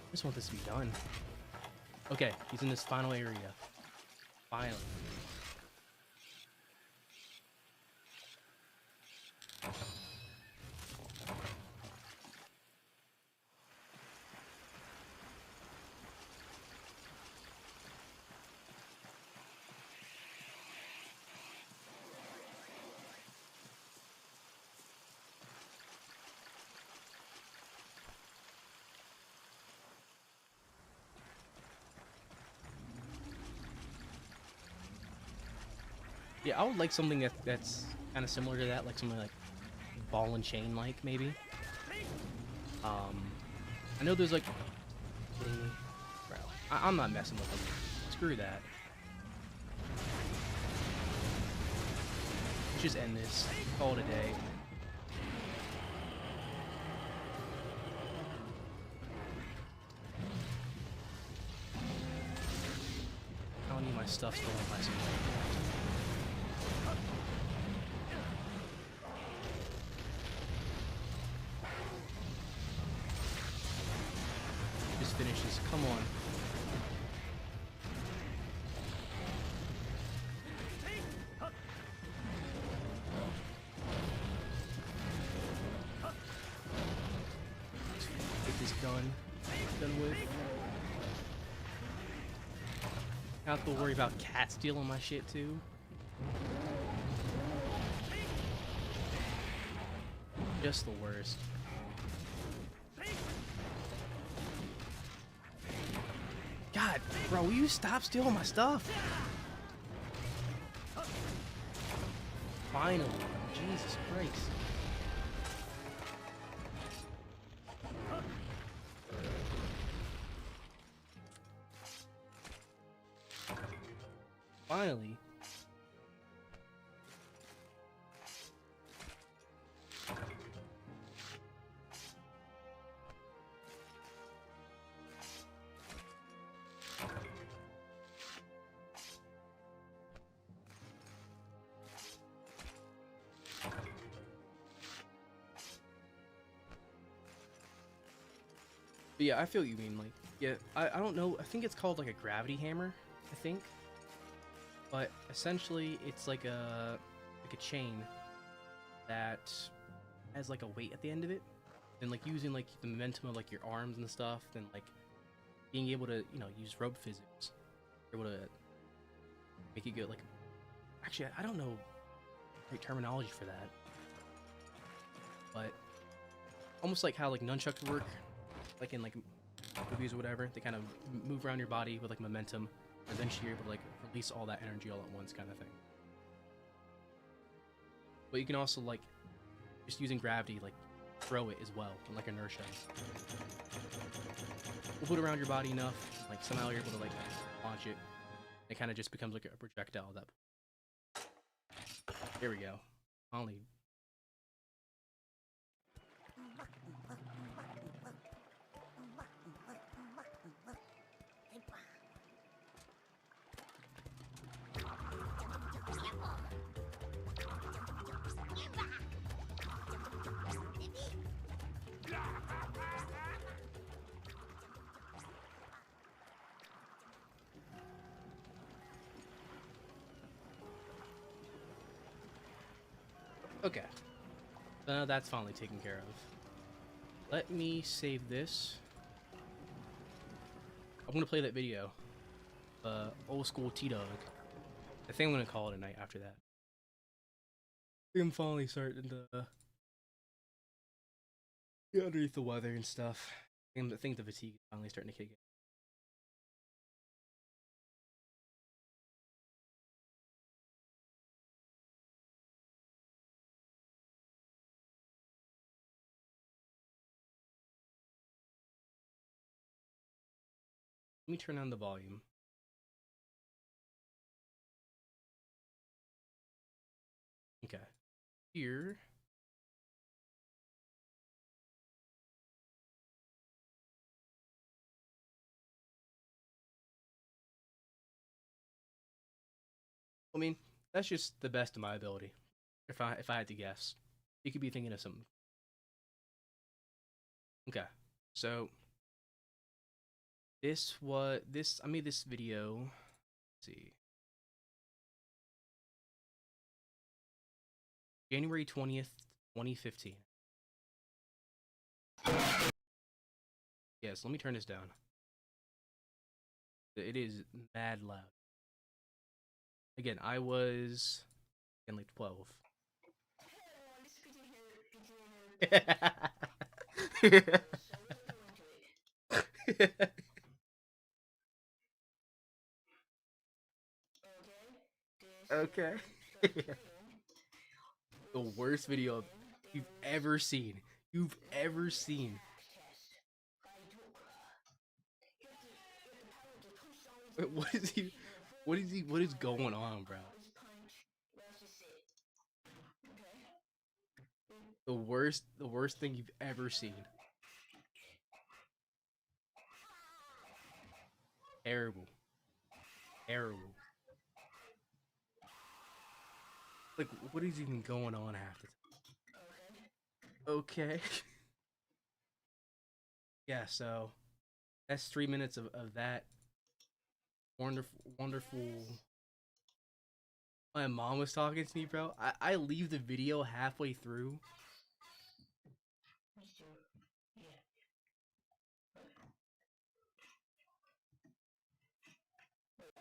S1: I just want this to be done. Okay, he's in this final area. Finally. Yeah, I would like something that's kind of similar to that, like something like ball and chain, like maybe. I know there's like, bro, I'm not messing with them. Screw that. Let's just end this. Call it a day. I don't need my stuff stolen by somebody. Just finish this. Come on. Get this done with. I have to worry about cats stealing my shit too. Just the worst. God, bro, will you stop stealing my stuff? Finally, Jesus Christ. Finally. But yeah, I feel what you mean. Like, yeah, I don't know. I think it's called like a gravity hammer, I think. But essentially, it's like a chain that has like a weight at the end of it. And like using like the momentum of like your arms and stuff, then like being able to, you know, use rope physics. You're able to make it go like. Actually, I don't know great terminology for that. But almost like how like nunchucks work, like in like movies or whatever, they kind of move around your body with like momentum, and eventually you're able to like release all that energy all at once, kind of thing. But you can also like just using gravity, like throw it as well, like inertia. We'll put it around your body enough, like somehow you're able to like launch it. It kind of just becomes like a projectile at that point. There we go. Finally. Okay. That's finally taken care of. Let me save this. I'm gonna play that video. Old school T-Dawg. I think I'm gonna call it a night after that. I'm finally starting to get underneath the weather and stuff. I think the fatigue is finally starting to kick in. Let me turn on the volume. Okay. Here. I mean, that's just the best of my ability. If I had to guess. You could be thinking of something. Okay. So I made this video. Let's see. January 20th, 2015. Yes, let me turn this down. It is mad loud. Again, I was in like 12. Okay. The worst video you've ever seen. You've ever seen. What is he? What is he? What is going on, bro? The worst thing you've ever seen. Terrible. Terrible. Like, what is even going on half the time? Okay. Yeah, so that's 3 minutes of that. Wonderful, wonderful. My mom was talking to me, bro. I leave the video halfway through.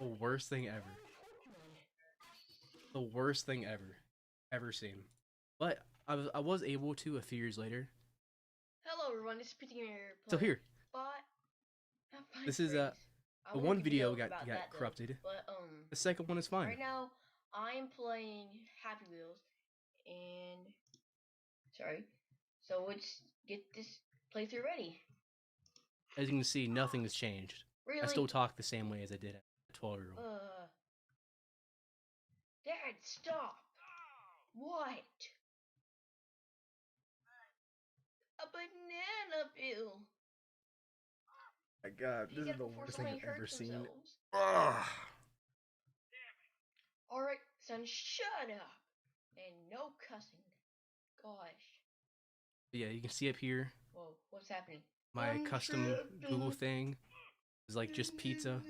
S1: The worst thing ever. The worst thing ever seen. But I was able to a few years later.
S2: Hello everyone, this is Peter here.
S1: So here, this is the one video got corrupted.
S2: But
S1: the second one is fine.
S2: Right now I'm playing Happy Wheels, and sorry. So let's get this playthrough ready.
S1: As you can see, nothing has changed.
S2: Really?
S1: I still talk the same way as I did at 12-year-old.
S2: Dad, stop! What? A banana peel.
S1: My God, this is the worst thing I've ever seen.
S2: Alright, son, shut up! And no cussing. Gosh.
S1: But yeah, you can see up here.
S2: Whoa, what's happening?
S1: My custom Google thing is like just pizza.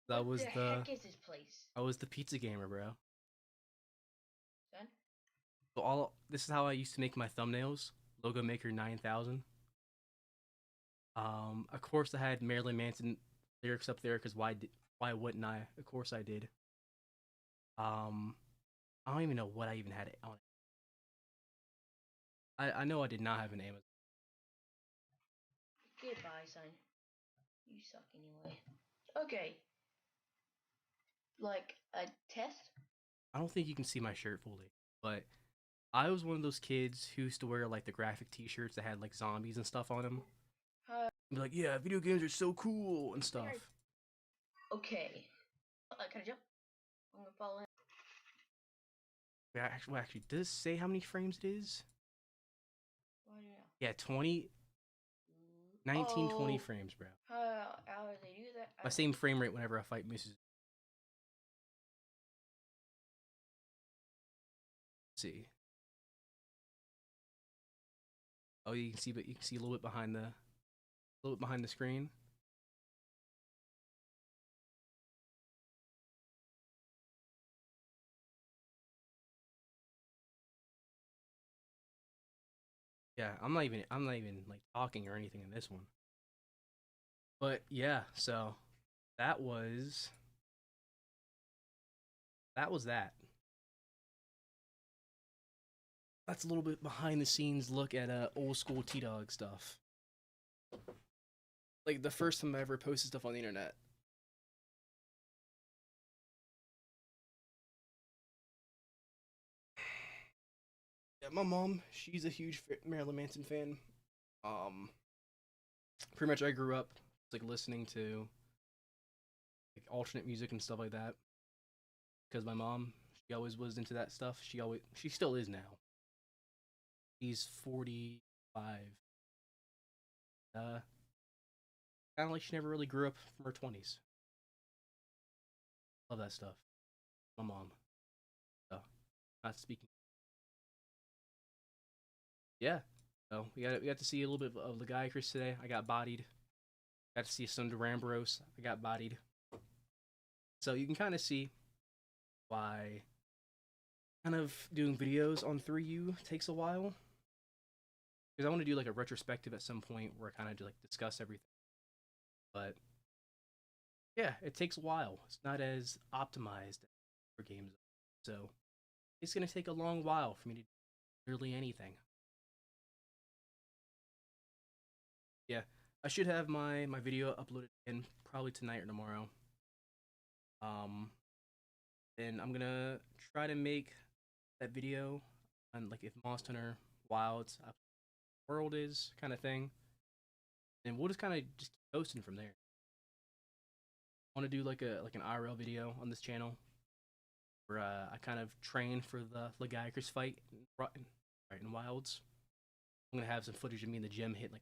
S1: That was
S2: What the heck is this place?
S1: I was the pizza gamer, bro.
S2: Son?
S1: So this is how I used to make my thumbnails. Logo Maker 9000. Of course I had Marilyn Manson lyrics up there because why wouldn't I? Of course I did. I don't even know what I even had it on. I know I did not have an Amazon.
S2: Goodbye, son. You suck anyway. Okay. Like a test?
S1: I don't think you can see my shirt fully, but I was one of those kids who used to wear like the graphic t-shirts that had like zombies and stuff on them. Be like, yeah, video games are so cool and stuff.
S2: Okay. Can I jump? I'm gonna fall in.
S1: Yeah, actually, does it say how many frames it is? Yeah, 1920 frames, bro.
S2: How do they do that?
S1: My same frame rate whenever I fight Mrs. Let's see. Oh, you can see, but you can see a little bit behind the screen. Yeah, I'm not even like talking or anything in this one. But yeah, so that was that. That's a little bit behind the scenes look at old school T-Dawg stuff. Like the first time I ever posted stuff on the internet. Yeah, my mom, she's a huge Marilyn Manson fan. Pretty much I grew up like listening to like alternate music and stuff like that. Because my mom, she always was into that stuff. She still is now. She's 45. Kind of like she never really grew up from her 20s. Love that stuff. My mom. So, not speaking. Yeah. So we got to see a little bit of the guy Chris today. I got bodied. Got to see some Durambros. I got bodied. So you can kind of see why kind of doing videos on 3U takes a while. Because I want to do like a retrospective at some point where I kind of like discuss everything. But yeah, it takes a while. It's not as optimized for games. So it's going to take a long while for me to do literally anything. Yeah, I should have my video uploaded again probably tonight or tomorrow. And I'm gonna try to make that video on like if Monster Hunter Wilds world is kind of thing, and we'll just kind of just keep posting from there. I want to do like an IRL video on this channel where I kind of train for the Legiacris fight in Wilds. I'm gonna have some footage of me in the gym hitting like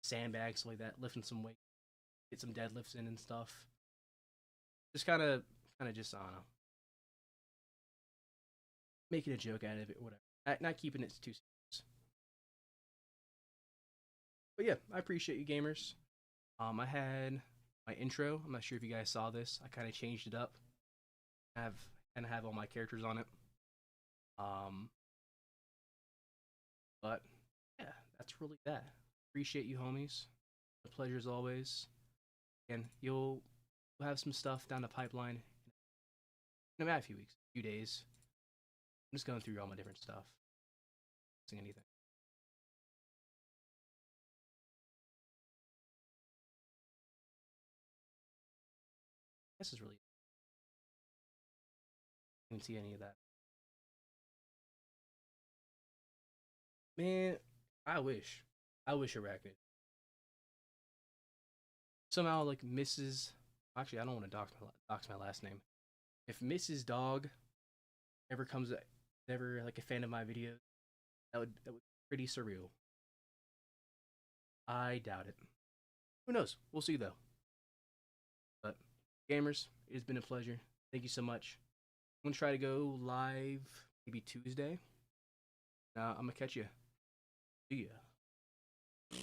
S1: sandbags like that, lifting some weight, get some deadlifts in and stuff. Just kind of just I don't know, making a joke out of it, whatever. Not keeping it too serious. But yeah, I appreciate you gamers. I had my intro. I'm not sure if you guys saw this. I kind of changed it up. I have all my characters on it. Um, but yeah, that's really that. Appreciate you, homies. A pleasure as always. And you'll have some stuff down the pipeline in about a few weeks, a few days. I'm just going through all my different stuff. Missing anything? This is really. I didn't see any of that. Man, I wish. I wish Arachnid. Somehow, like, Mrs. Actually, I don't want to dox my last name. If Mrs. Dog ever comes, ever like a fan of my videos, that would be pretty surreal. I doubt it. Who knows? We'll see though. But gamers, it has been a pleasure. Thank you so much. I'm gonna try to go live maybe Tuesday. I'm gonna catch you. See ya.